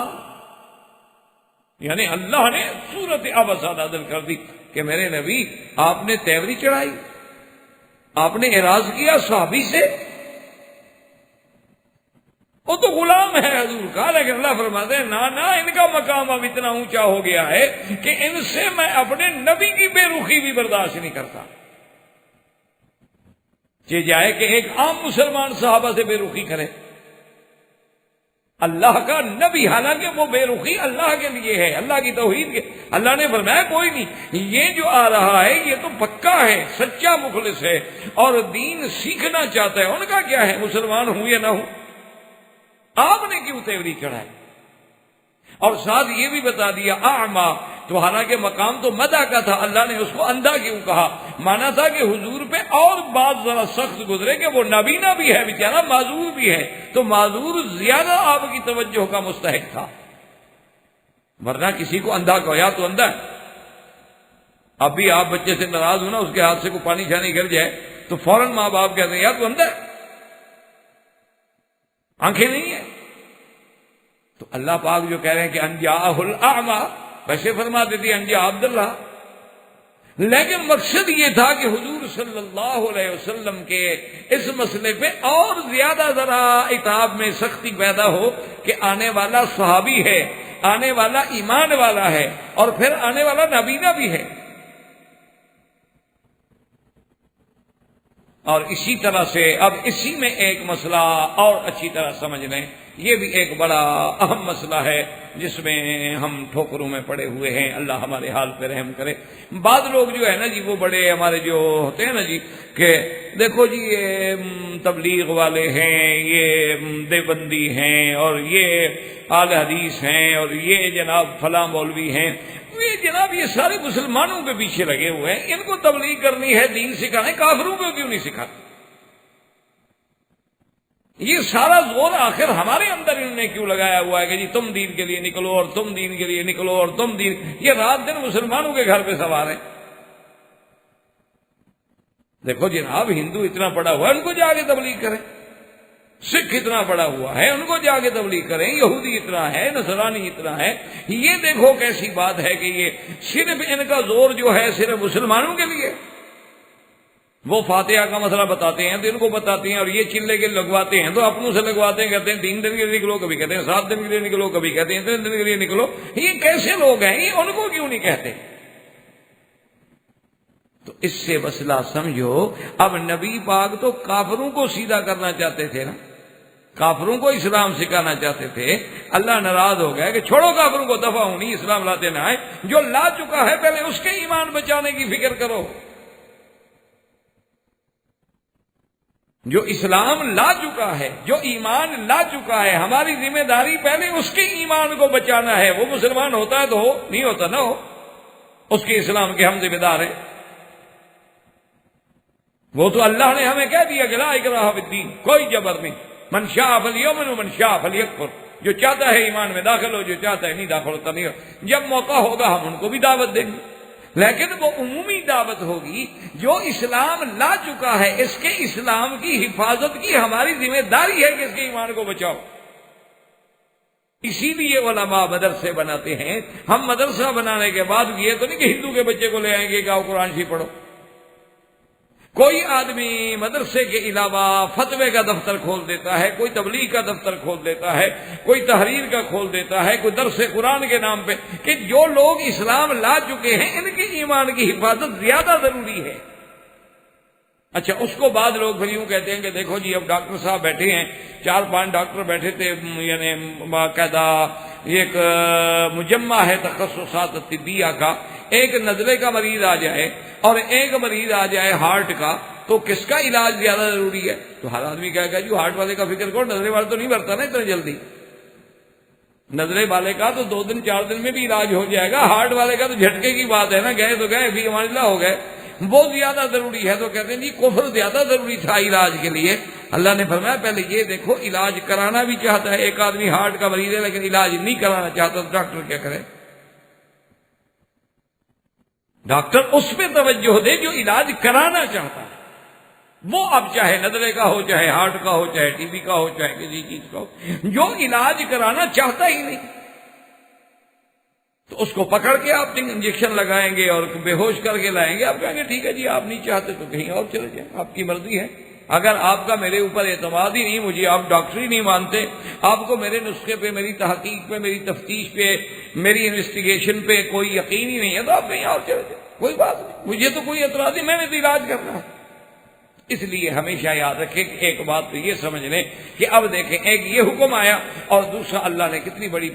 یعنی اللہ نے سورت عبسہ نازل کر دی کہ میرے نبی آپ نے تیوری چڑھائی، آپ نے اعراض کیا صحابی سے، وہ تو غلام ہے حضور کا، لیکن اللہ فرماتے ہیں نا ان کا مقام اب اتنا اونچا ہو گیا ہے کہ ان سے میں اپنے نبی کی بے رخی بھی برداشت نہیں کرتا۔ یہ جائے کہ ایک عام مسلمان صحابہ سے بے رخی کرے، اللہ کا نبی، حالانکہ وہ بے رخی اللہ کے لیے ہے، اللہ کی توحید کے، اللہ نے فرمایا کوئی نہیں، یہ جو آ رہا ہے یہ تو پکا ہے، سچا مخلص ہے اور دین سیکھنا چاہتا ہے، ان کا کیا ہے مسلمان ہوں یا نہ ہوں، آپ نے کیوں تیوری چڑھائی؟ اور ساتھ یہ بھی بتا دیا اعمیٰ، تو حالانکہ مقام تو مدح کا تھا، اللہ نے اس کو اندھا کیوں کہا؟ مانا تھا کہ حضور پہ اور بات ذرا سخت گزرے کہ وہ نابینا بھی ہے بیچارہ، معذور بھی ہے، تو معذور زیادہ آپ کی توجہ کا مستحق تھا، ورنہ کسی کو اندھا کہو یا تو اندھا ہے۔ اب بھی آپ بچے سے ناراض ہونا، اس کے ہاتھ سے کوئی پانی چھانی گر جائے تو فوراً ماں باپ کہتے ہیں یا تو اندھا ہے، آنکھیں نہیں ہیں۔ تو اللہ پاک جو کہہ رہے ہیں کہ انجاءہ الاعمیٰ، ویسے فرما دیتی انجاء عبداللہ، لیکن مقصد یہ تھا کہ حضور صلی اللہ علیہ وسلم کے اس مسئلے پہ اور زیادہ ذرا عتاب میں سختی پیدا ہو کہ آنے والا صحابی ہے، آنے والا ایمان والا ہے، اور پھر آنے والا نبینا بھی ہے۔ اور اسی طرح سے اب اسی میں ایک مسئلہ اور اچھی طرح سمجھ لیں، یہ بھی ایک بڑا اہم مسئلہ ہے جس میں ہم ٹھوکروں میں پڑے ہوئے ہیں، اللہ ہمارے حال پہ رحم کرے۔ بعض لوگ جو ہے نا جی، وہ بڑے ہمارے جو ہوتے ہیں نا جی کہ دیکھو جی یہ تبلیغ والے ہیں، یہ دیوبندی ہیں، اور یہ اہل حدیث ہیں، اور یہ جناب فلاں مولوی ہیں، یہ جناب یہ سارے مسلمانوں کے پیچھے لگے ہوئے ہیں، ان کو تبلیغ کرنی ہے، دین سکھانا ہے، کافروں کو کیوں نہیں سکھاتے؟ یہ سارا زور آخر ہمارے اندر انہوں نے کیوں لگایا ہوا ہے کہ جی تم دین کے لیے نکلو اور تم دین کے لیے نکلو اور تم دین، یہ رات دن مسلمانوں کے گھر پہ سوار ہیں۔ دیکھو جناب ہندو اتنا پڑا ہوا ہے، ان کو جا کے تبلیغ کریں، سکھ اتنا پڑا ہوا ہے، ان کو جا کے تبلیغ کریں، یہودی اتنا ہے، نصرانی اتنا ہے، یہ دیکھو کیسی بات ہے کہ یہ صرف ان کا زور جو ہے صرف مسلمانوں کے لیے۔ وہ فاتحہ کا مسئلہ بتاتے ہیں تو ان کو بتاتے ہیں، اور یہ چلے کے لگواتے ہیں تو اپنوں سے لگواتے ہیں، کہتے ہیں 3 دن کے لیے نکلو، کبھی کہتے ہیں 7 دن کے لیے نکلو، کبھی کہتے ہیں 3 دن کے لیے نکلو۔ یہ کیسے لوگ ہیں؟ یہ ان کو کیوں نہیں کہتے؟ تو اس سے مسئلہ سمجھو۔ اب نبی پاک تو کافروں کو سیدھا کرنا چاہتے تھے نا، کافروں کو اسلام سکھانا چاہتے تھے۔ اللہ ناراض ہو گیا کہ چھوڑو کافروں کو، دفع ہونی، اسلام لاتے نہ آئے، جو لا چکا ہے پہلے اس کے ایمان بچانے کی فکر کرو۔ جو اسلام لا چکا ہے، جو ایمان لا چکا ہے، ہماری ذمہ داری پہلے اس کے ایمان کو بچانا ہے۔ وہ مسلمان ہوتا ہے تو ہو، نہیں ہوتا نہ ہو، اس کے اسلام کے ہم ذمہ دار ہیں۔ وہ تو اللہ نے ہمیں کہہ دیا کہ لا اکراہ فی الدین، کوئی جبر نہیں، من شاء فلیؤمن ومن شاء فلیکفر، جو چاہتا ہے ایمان میں داخل ہو، جو چاہتا ہے نہیں داخل ہوتا نہیں ہو۔ جب موقع ہوگا ہم ان کو بھی دعوت دیں گے، لیکن وہ عمومی دعوت ہوگی۔ جو اسلام لا چکا ہے اس کے اسلام کی حفاظت کی ہماری ذمہ داری ہے کہ اس کے ایمان کو بچاؤ۔ اسی لیے علماء مدرسے بناتے ہیں۔ ہم مدرسہ بنانے کے بعد یہ تو نہیں کہ ہندو کے بچے کو لے آئیں گے کہ آؤ قرآن شریف پڑھو۔ کوئی آدمی مدرسے کے علاوہ فتوے کا دفتر کھول دیتا ہے، کوئی تبلیغ کا دفتر کھول دیتا ہے، کوئی تحریر کا کھول دیتا ہے، کوئی درس قرآن کے نام پہ، کہ جو لوگ اسلام لا چکے ہیں ان کے ایمان کی حفاظت زیادہ ضروری ہے۔ اچھا، اس کو بعد لوگ پھر یوں کہتے ہیں کہ دیکھو جی اب ڈاکٹر صاحب بیٹھے ہیں، 4-5 ڈاکٹر بیٹھے تھے، یعنی باقاعدہ ایک مجمع ہے تخصصات طبیہ کا، ایک نزلے کا مریض آ جائے اور ایک مریض آ جائے ہارٹ کا، تو کس کا علاج زیادہ ضروری ہے؟ تو ہر آدمی کہے گا جو ہارٹ والے کا فکر کرو، نزلے والے تو نہیں مرتا نا اتنا جلدی، نزلے والے کا تو 2 دن 4 دن میں بھی علاج ہو جائے گا، ہارٹ والے کا تو جھٹکے کی بات ہے نا، گئے تو گئے، بھی ہمارے اللہ ہو گئے، وہ زیادہ ضروری ہے۔ تو کہتے ہیں جی کفر زیادہ ضروری تھا علاج کے لیے۔ اللہ نے فرمایا پہلے یہ دیکھو، علاج کرانا بھی چاہتا ہے، ایک آدمی ہارٹ کا مریض ہے لیکن علاج نہیں کرانا چاہتا، تو ڈاکٹر کیا کرے؟ ڈاکٹر اس پہ توجہ دے جو علاج کرانا چاہتا ہے، وہ اب چاہے نزلے کا ہو، چاہے ہارٹ کا ہو، چاہے ٹی بی کا ہو، چاہے کسی چیز کا ہو، جو علاج کرانا چاہتا ہی نہیں، تو اس کو پکڑ کے آپ انجیکشن لگائیں گے اور بے ہوش کر کے لائیں گے۔ آپ کہیں گے ٹھیک ہے جی آپ نہیں چاہتے تو کہیں اور چلے جائیں، آپ کی مرضی ہے۔ اگر آپ کا میرے اوپر اعتماد ہی نہیں، مجھے آپ ڈاکٹر ہی نہیں مانتے، آپ کو میرے نسخے پہ، میری تحقیق پہ، میری تفتیش پہ، میری انویسٹیگیشن پہ کوئی یقین ہی نہیں ہے، تو آپ کہیں اور چلے جائیں، کوئی بات نہیں، مجھے تو کوئی اعتراض نہیں، میں نے تو علاج کرنا ہے۔ اس لیے ہمیشہ یاد رکھیں کہ ایک بات تو یہ سمجھ لیں کہ اب دیکھیں، ایک یہ حکم آیا اور دوسرا اللہ نے کتنی بڑی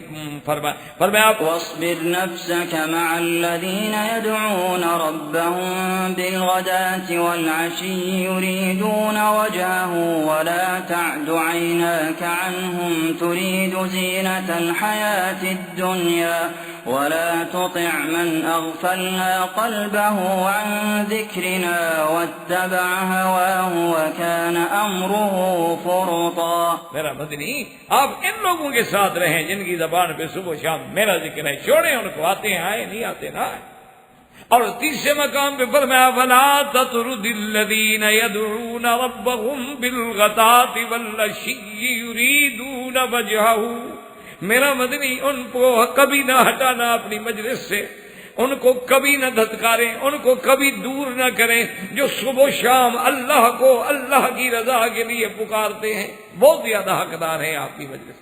فرمایا واصبر نفسك مع الذين يدعون ربهم بالغداة والعشي يريدون وجهه ولا تعد عيناك عنهم تريد زينة الحياة الدنيا ولا تطع من أغفلنا قلبه عن ذكرنا واتبع هواه وكان أمره فرطا۔ میرا مدنی آپ ان لوگوں کے ساتھ رہیں جن کی زبان پہ صبح شام میرا ذکر ہے، چھوڑیں ان کو، آتے ہیں آئے، نہیں آتے نہ آئے۔ اور تیسرے مقام پہ فرمایا وَلَا تَطْرُدِ الَّذِينَ يَدْعُونَ رَبَّهُمْ بِالْغَدَاةِ وَالْعَشِيِّ يُرِيدُونَ وَجْهَهُ۔ میرا مدنی ان کو کبھی نہ ہٹانا اپنی مجلس سے، ان کو کبھی نہ دھتکاریں، ان کو کبھی دور نہ کریں، جو صبح و شام اللہ کو، اللہ کی رضا کے لیے پکارتے ہیں، بہت زیادہ حقدار ہیں آپ کی مجلس۔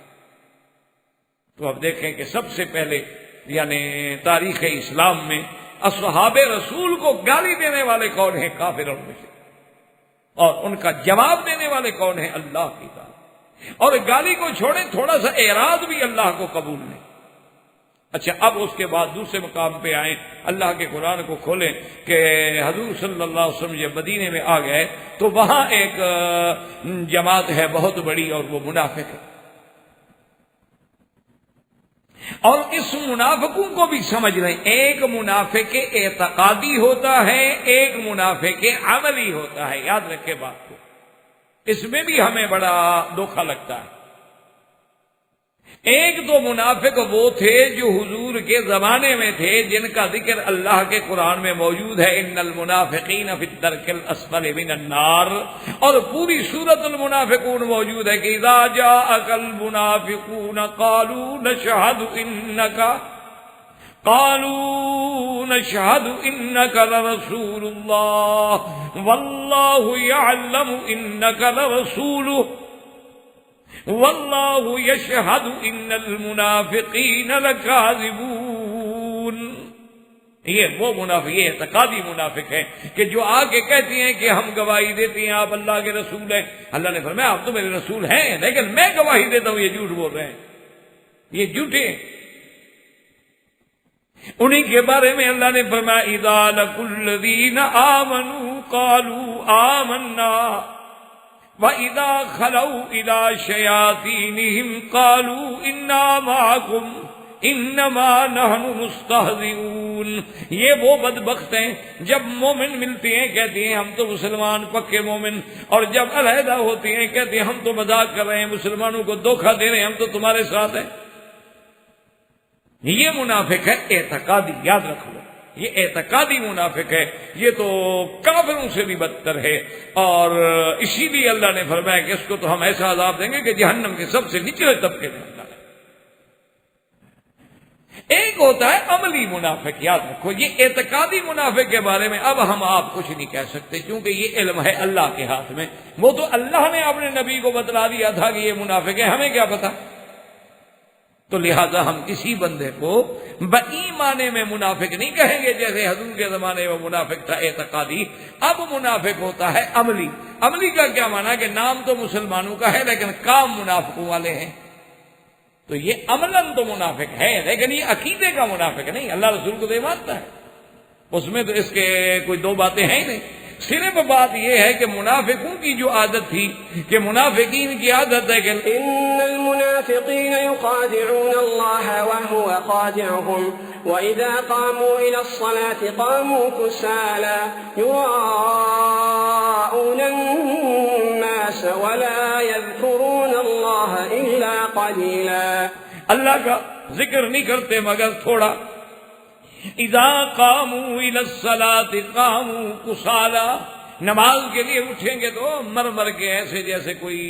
تو اب دیکھیں کہ سب سے پہلے یعنی تاریخ اسلام میں اصحاب رسول کو گالی دینے والے کون ہیں؟ کافر اور مشرک، اور ان کا جواب دینے والے کون ہیں؟ اللہ کی طرف۔ اور گالی کو چھوڑیں، تھوڑا سا اعراض بھی اللہ کو قبول نہیں۔ اچھا، اب اس کے بعد دوسرے مقام پہ آئیں، اللہ کے قرآن کو کھولیں کہ حضور صلی اللہ علیہ وسلم جب مدینے میں آ گئے تو وہاں ایک جماعت ہے بہت بڑی اور وہ منافق ہے، اور اس منافقوں کو بھی سمجھ لیں، ایک منافق اعتقادی ہوتا ہے، ایک منافق عملی ہوتا ہے، یاد رکھے بات کو، اس میں بھی ہمیں بڑا دھوکا لگتا ہے۔ ایک تو منافق وہ تھے جو حضور کے زمانے میں تھے، جن کا ذکر اللہ کے قرآن میں موجود ہے، ان المنافقین فی الدرک الاسفل من النار، اور پوری سورۃ المنافقون موجود ہے کہ اذا جاءک المنافقون قالوا نشہد انک، قالوا نشهد إنك لرسول الله والله يعلم إنك لرسوله والله يشهد إن المنافقين لكاذبون. یہ وہ منافق، یہ اعتقادی منافق ہے کہ جو آ کے کہتی ہیں کہ ہم گواہی دیتے ہیں آپ اللہ کے رسول ہیں. اللہ نے فرمایا آپ تو میرے رسول ہیں لیکن میں گواہی دیتا ہوں یہ جھوٹ بول رہے ہیں، یہ جھوٹے. انہی کے بارے میں اللہ نے فرمایا اذا لقوا الذین آمنوا قالوا آمنا وَإِذَا خَلَوْا إِلَىٰ شَيَاطِينِهِمْ قَالُوا إِنَّا مَعَكُمْ إِنَّمَا نَحْنُ مُسْتَهْزِئُونَ. یہ وہ بدبخت ہیں جب مومن ملتے ہیں کہتے ہیں ہم تو مسلمان پکے مومن، اور جب علیحدہ ہوتے ہیں کہتے ہیں ہم تو مذاق کر رہے ہیں، مسلمانوں کو دھوکہ دے رہے ہیں، ہم تو تمہارے ساتھ ہیں. یہ منافق ہے اعتقادی، یاد رکھ لو یہ اعتقادی منافق ہے، یہ تو کافروں سے بھی بدتر ہے. اور اسی لیے اللہ نے فرمایا کہ اس کو تو ہم ایسا عذاب دیں گے کہ جہنم کے سب سے نچلے طبقے میں ڈالیں. ایک ہوتا ہے عملی منافق، یاد رکھو یہ اعتقادی منافق کے بارے میں اب ہم آپ کچھ نہیں کہہ سکتے کیونکہ یہ علم ہے اللہ کے ہاتھ میں. وہ تو اللہ نے اپنے نبی کو بتلا دیا تھا کہ یہ منافق ہے، ہمیں کیا پتا. تو لہذا ہم کسی بندے کو بایمانے میں منافق نہیں کہیں گے جیسے حضور کے زمانے میں منافق تھا اعتقادی. اب منافق ہوتا ہے عملی. عملی کا کیا معنی کہ نام تو مسلمانوں کا ہے لیکن کام منافقوں والے ہیں. تو یہ عملاً تو منافق ہے لیکن یہ عقیدے کا منافق نہیں. اللہ رسول کو تو مانتا ہے، اس میں تو اس کے کوئی دو باتیں ہیں ہی نہیں. صرف بات یہ ہے کہ منافقوں کی جو عادت تھی کہ منافقین کی عادت ہے کہ ان المنافقین یخادعون اللہ وهو خادعهم واذا قاموا الى الصلاة قاموا كسالى يراءون الناس ولا يذكرون اللہ الا قلیلا. اللہ کا ذکر نہیں کرتے مگر تھوڑا. اذا قاموا الى الصلاة قاموا كسالى، نماز کے لیے اٹھیں گے تو مر مر کے ایسے جیسے کوئی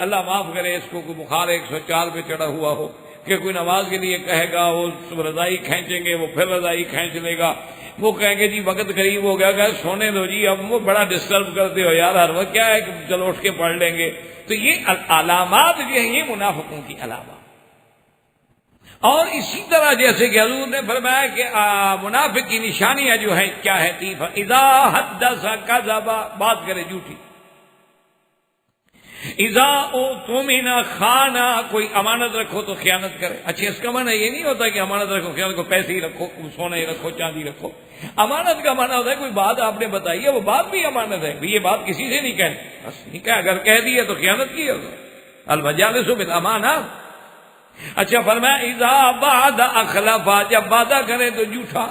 اللہ معاف کرے اس کو کوئی بخار 104 پہ چڑھا ہوا ہو کہ کوئی نماز کے لیے کہے گا وہ رضائی کھینچیں گے، وہ پھر رضائی کھینچ لے گا. وہ کہیں گے جی وقت قریب ہو گیا کہ سونے دو جی، اب وہ بڑا ڈسٹرب کرتے ہو یار ہر وقت، کیا ہے کہ چلو اٹھ کے پڑھ لیں گے. تو یہ علامات جو ہیں یہ منافقوں کی علامات. اور اسی طرح جیسے کہ حضور نے فرمایا کہ منافق کی نشانیاں جو ہیں کیا ہے، اذا حدث کذب، بات کرے جھوٹی. اذا اؤتمن خان، کوئی امانت رکھو تو خیانت کرے. اچھا اس کا معنی یہ نہیں ہوتا کہ امانت رکھو خیانت کو، پیسے ہی رکھو، سونے ہی رکھو، چاندی رکھو. امانت کا معنی ہوتا ہے کوئی بات آپ نے بتائی ہے وہ بات بھی امانت ہے، یہ بات کسی سے نہیں کہنی، بس نہیں کہ اگر کہہ دی ہے تو خیانت کی ہے. المجالس بالامانہ. اچھا فرمایا اذا وعد اخلف، جب وعدہ کرے تو جھوٹا.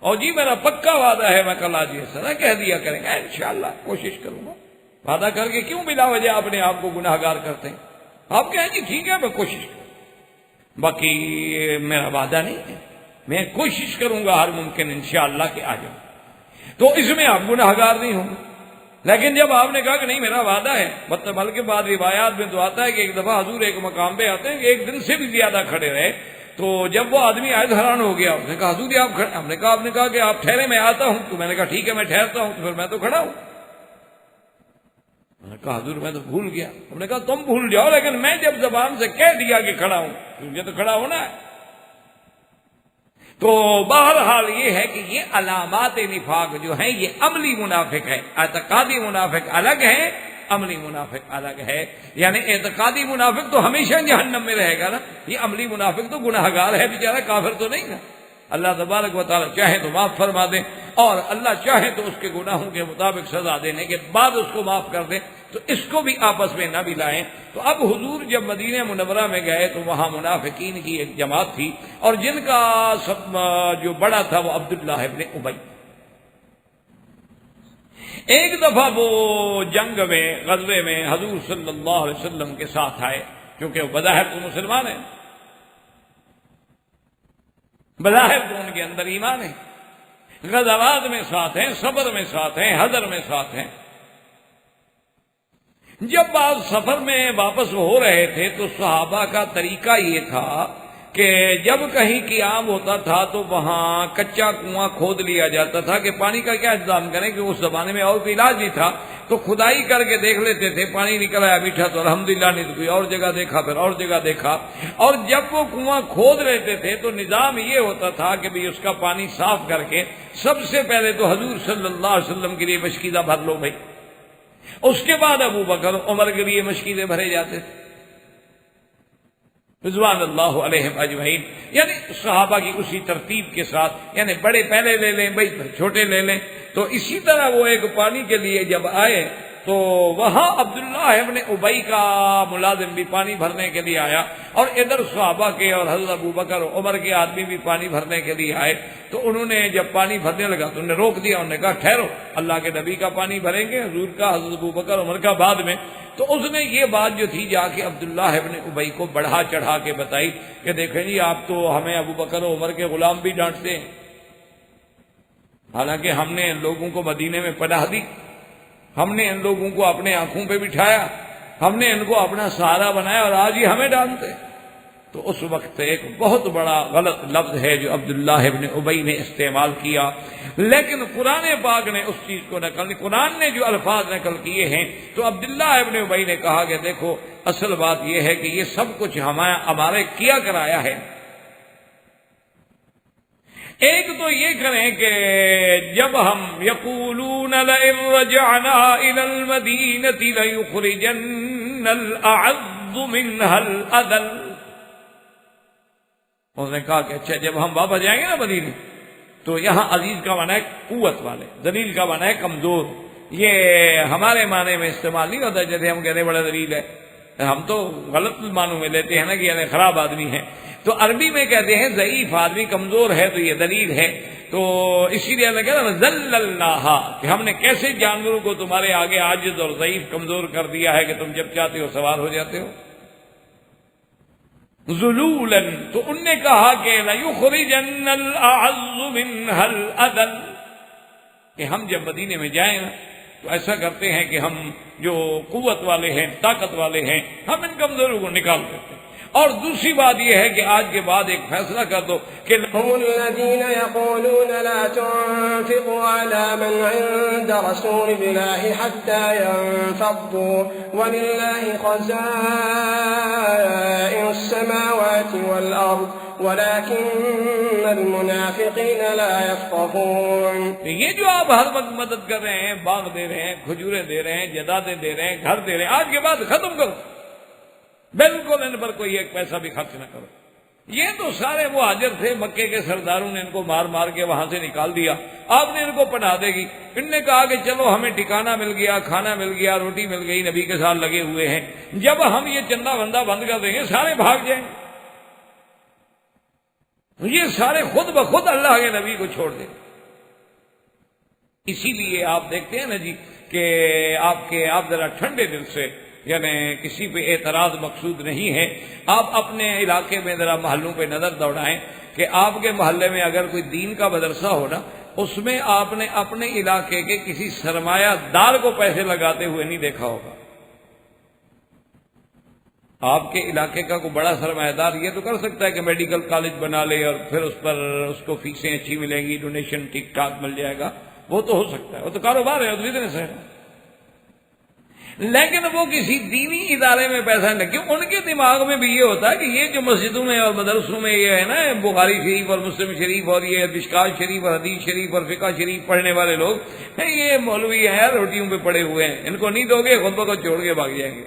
اور جی میرا پکا وعدہ ہے میں کل آج اس طرح کہہ دیا کریں گے انشاءاللہ کوشش کروں گا. وعدہ کر کے کیوں بلا وجہ اپنے آپ کو گناہ گار کرتے ہیں؟ آپ کہیں جی ٹھیک ہے میں کوشش کروں، باقی میرا وعدہ نہیں ہے، میں کوشش کروں گا ہر ممکن انشاءاللہ کہ آ جاؤں. تو اس میں آپ گناہ گار نہیں ہوں گے. لیکن جب آپ نے کہا کہ نہیں میرا وعدہ ہے، مطلب بلکہ بعد روایات میں تو آتا ہے کہ ایک دفعہ حضور ایک مقام پہ آتے ہیں کہ ایک دن سے بھی زیادہ کھڑے رہے. تو جب وہ آدمی آئے حیران ہو گیا، اس نے کہا حضور آپ کھڑے. ہم نے کہا آپ نے کہا کہ آپ ٹھہرے میں آتا ہوں. تو میں نے کہا ٹھیک ہے میں ٹھہرتا ہوں. تو پھر میں تو کھڑا ہوں. میں نے کہا حضور میں تو بھول گیا. ہم نے کہا تم بھول جاؤ لیکن میں جب زبان سے کہہ دیا کہ کھڑا ہوں مجھے تو کھڑا ہونا ہے. تو بہرحال یہ ہے کہ یہ علامات نفاق جو ہیں یہ عملی منافق ہے. اعتقادی منافق الگ ہے، عملی منافق الگ ہے. یعنی اعتقادی منافق تو ہمیشہ جہنم میں رہے گا نا، یہ عملی منافق تو گناہ گار ہے بیچارہ، کافر تو نہیں نا. اللہ تبارک و تعالیٰ چاہے تو معاف فرما دے اور اللہ چاہے تو اس کے گناہوں کے مطابق سزا دینے کے بعد اس کو معاف کر دے. تو اس کو بھی آپس میں نہ ملائیں. تو اب حضور جب مدینہ منورہ میں گئے تو وہاں منافقین کی ایک جماعت تھی اور جن کا سب جو بڑا تھا وہ عبداللہ ابن ابی. ایک دفعہ وہ جنگ میں غزوے میں حضور صلی اللہ علیہ وسلم کے ساتھ آئے، کیونکہ وہ بظاہر تو مسلمان ہیں، بظاہر تو ان کے اندر ایمان ہے، غزوات میں ساتھ ہیں، صبر میں ساتھ ہیں، حضر میں ساتھ ہیں. جب بعض سفر میں واپس ہو رہے تھے تو صحابہ کا طریقہ یہ تھا کہ جب کہیں قیام ہوتا تھا تو وہاں کچا کنواں کھود لیا جاتا تھا کہ پانی کا کیا انتظام کریں، کہ اس زمانے میں اور کوئی علاج نہیں تھا، تو کھدائی کر کے دیکھ لیتے تھے، پانی نکل آیا میٹھا تو الحمدللہ، نہیں تو کوئی اور جگہ دیکھا، پھر اور جگہ دیکھا۔ اور جب وہ کنواں کھود لیتے تھے تو نظام یہ ہوتا تھا کہ بھی اس کا پانی صاف کر کے سب سے پہلے تو حضور صلی اللہ علیہ وسلم کے لیے مشکیزہ بھر لو بھائی، اس کے بعد ابو بکر عمر کے لیے مشکیزے بھرے جاتے تھے رضوان اللہ علیہم اجمعین، یعنی صحابہ کی اسی ترتیب کے ساتھ، یعنی بڑے پہلے لے لیں بھائی، پھر چھوٹے لے لیں۔ تو اسی طرح وہ ایک پانی کے لیے جب آئے تو وہاں عبداللہ ابن ابی کا ملازم بھی پانی بھرنے کے لیے آیا، اور ادھر صحابہ کے اور حضرت ابو بکر اور عمر کے آدمی بھی پانی بھرنے کے لیے آئے۔ تو انہوں نے جب پانی بھرنے لگا تو انہوں نے روک دیا، انہوں نے کہا ٹھہرو، اللہ کے نبی کا پانی بھریں گے، حضور کا، حضرت ابو بکر عمر کا بعد میں۔ تو اس نے یہ بات جو تھی جا کے عبداللہ ابن ابی کو بڑھا چڑھا کے بتائی کہ دیکھیں جی، آپ تو ہمیں ابو بکر و عمر کے غلام بھی ڈانٹتے ہیں، حالانکہ ہم نے ان لوگوں کو مدینے میں پناہ دی، ہم نے ان لوگوں کو اپنے آنکھوں پہ بٹھایا، ہم نے ان کو اپنا سہارا بنایا، اور آج ہی ہمیں ڈانٹتے۔ تو اس وقت ایک بہت بڑا غلط لفظ ہے جو عبداللہ ابن ابی نے استعمال کیا، لیکن قرآن پاک نے اس چیز کو نقل نہیں، قرآن نے جو الفاظ نقل کیے ہیں تو عبداللہ ابن ابی نے کہا کہ دیکھو اصل بات یہ ہے کہ یہ سب کچھ ہمارے کیا کرایا ہے۔ ایک تو یہ کریں کہ جب ہم یقولون لئن رجعنا الى المدینة لیخرجن الاعز منها الاذل، اس نے کہا کہ اچھا جب ہم واپس جائیں گے نا مدینے، تو یہاں عزیز کا معنی ہے قوت والے، ذلیل کا معنی ہے کمزور، یہ ہمارے معنی میں استعمال نہیں ہوتا جیسے ہم کہتے ہیں بڑا ذلیل ہے، ہم تو غلط معنوں میں لیتے ہیں نا کہ یعنی خراب آدمی ہے، تو عربی میں کہتے ہیں ضعیف آدمی، کمزور ہے تو یہ دلیل ہے۔ تو اسی لیے اللہ کہتا ہے ذللناہا، کہ ہم نے کیسے جانوروں کو تمہارے آگے عاجز اور ضعیف کمزور کر دیا ہے کہ تم جب چاہتے ہو سوار ہو جاتے ہو۔ ذلولا، تو ان نے کہا کہ لَيُخْرِجَنَّ الْأَعَزُّ مِنْهَا الْأَذَلَّ، کہ ہم جب مدینے میں جائیں نا تو ایسا کرتے ہیں کہ ہم جو قوت والے ہیں، طاقت والے ہیں، ہم ان کمزوروں کو نکال دیتے ہیں۔ اور دوسری بات یہ ہے کہ آج کے بعد ایک فیصلہ کر دو کہ هم الذين يقولون لا تنفقوا على من عند رسول الله حتى ينفضوا ولله خزائن السماوات والأرض ولكن المنافقين لا يفقهون۔ یہ جو آپ ہر وقت مدد کر رہے ہیں، باغ دے رہے ہیں، کھجوریں دے رہے ہیں، جائیدادیں دے رہے ہیں، گھر دے رہے ہیں، آج کے بعد ختم کرو، بالکل ان پر کوئی ایک پیسہ بھی خرچ نہ کرو۔ یہ تو سارے وہ حاجر تھے، مکے کے سرداروں نے ان کو مار مار کے وہاں سے نکال دیا، آپ نے ان کو پناہ دے گی۔ ان نے کہا کہ چلو ہمیں ٹھکانہ مل گیا، کھانا مل گیا، روٹی مل گئی، نبی کے ساتھ لگے ہوئے ہیں، جب ہم یہ چندہ بندہ بند کر دیں گے سارے بھاگ جائیں گے، یہ سارے خود بخود اللہ کے نبی کو چھوڑ دیں۔ اسی لیے آپ دیکھتے ہیں نا جی کہ آپ ذرا ٹھنڈے دل سے، یعنی کسی پہ اعتراض مقصود نہیں ہے، آپ اپنے علاقے میں ذرا محلوں پہ نظر دوڑائیں کہ آپ کے محلے میں اگر کوئی دین کا مدرسہ ہو نا، اس میں آپ نے اپنے علاقے کے کسی سرمایہ دار کو پیسے لگاتے ہوئے نہیں دیکھا ہوگا۔ آپ کے علاقے کا کوئی بڑا سرمایہ دار یہ تو کر سکتا ہے کہ میڈیکل کالج بنا لے اور پھر اس پر اس کو فیسیں اچھی ملیں گی، ڈونیشن ٹھیک ٹھاک مل جائے گا، وہ تو ہو سکتا ہے، وہ تو کاروبار ہے، وہ تو بزنس ہے، لیکن وہ کسی دینی ادارے میں پیسہ نہیں لگے۔ ان کے دماغ میں بھی یہ ہوتا ہے کہ یہ جو مسجدوں میں اور مدرسوں میں یہ ہے نا بخاری شریف اور مسلم شریف اور یہ مشکات شریف اور حدیث شریف اور فقہ شریف پڑھنے والے لوگ، یہ مولوی ہیں، روٹیوں پہ پڑے ہوئے ہیں، ان کو نہیں دو گے خود بخود چھوڑ کے بھاگ جائیں گے۔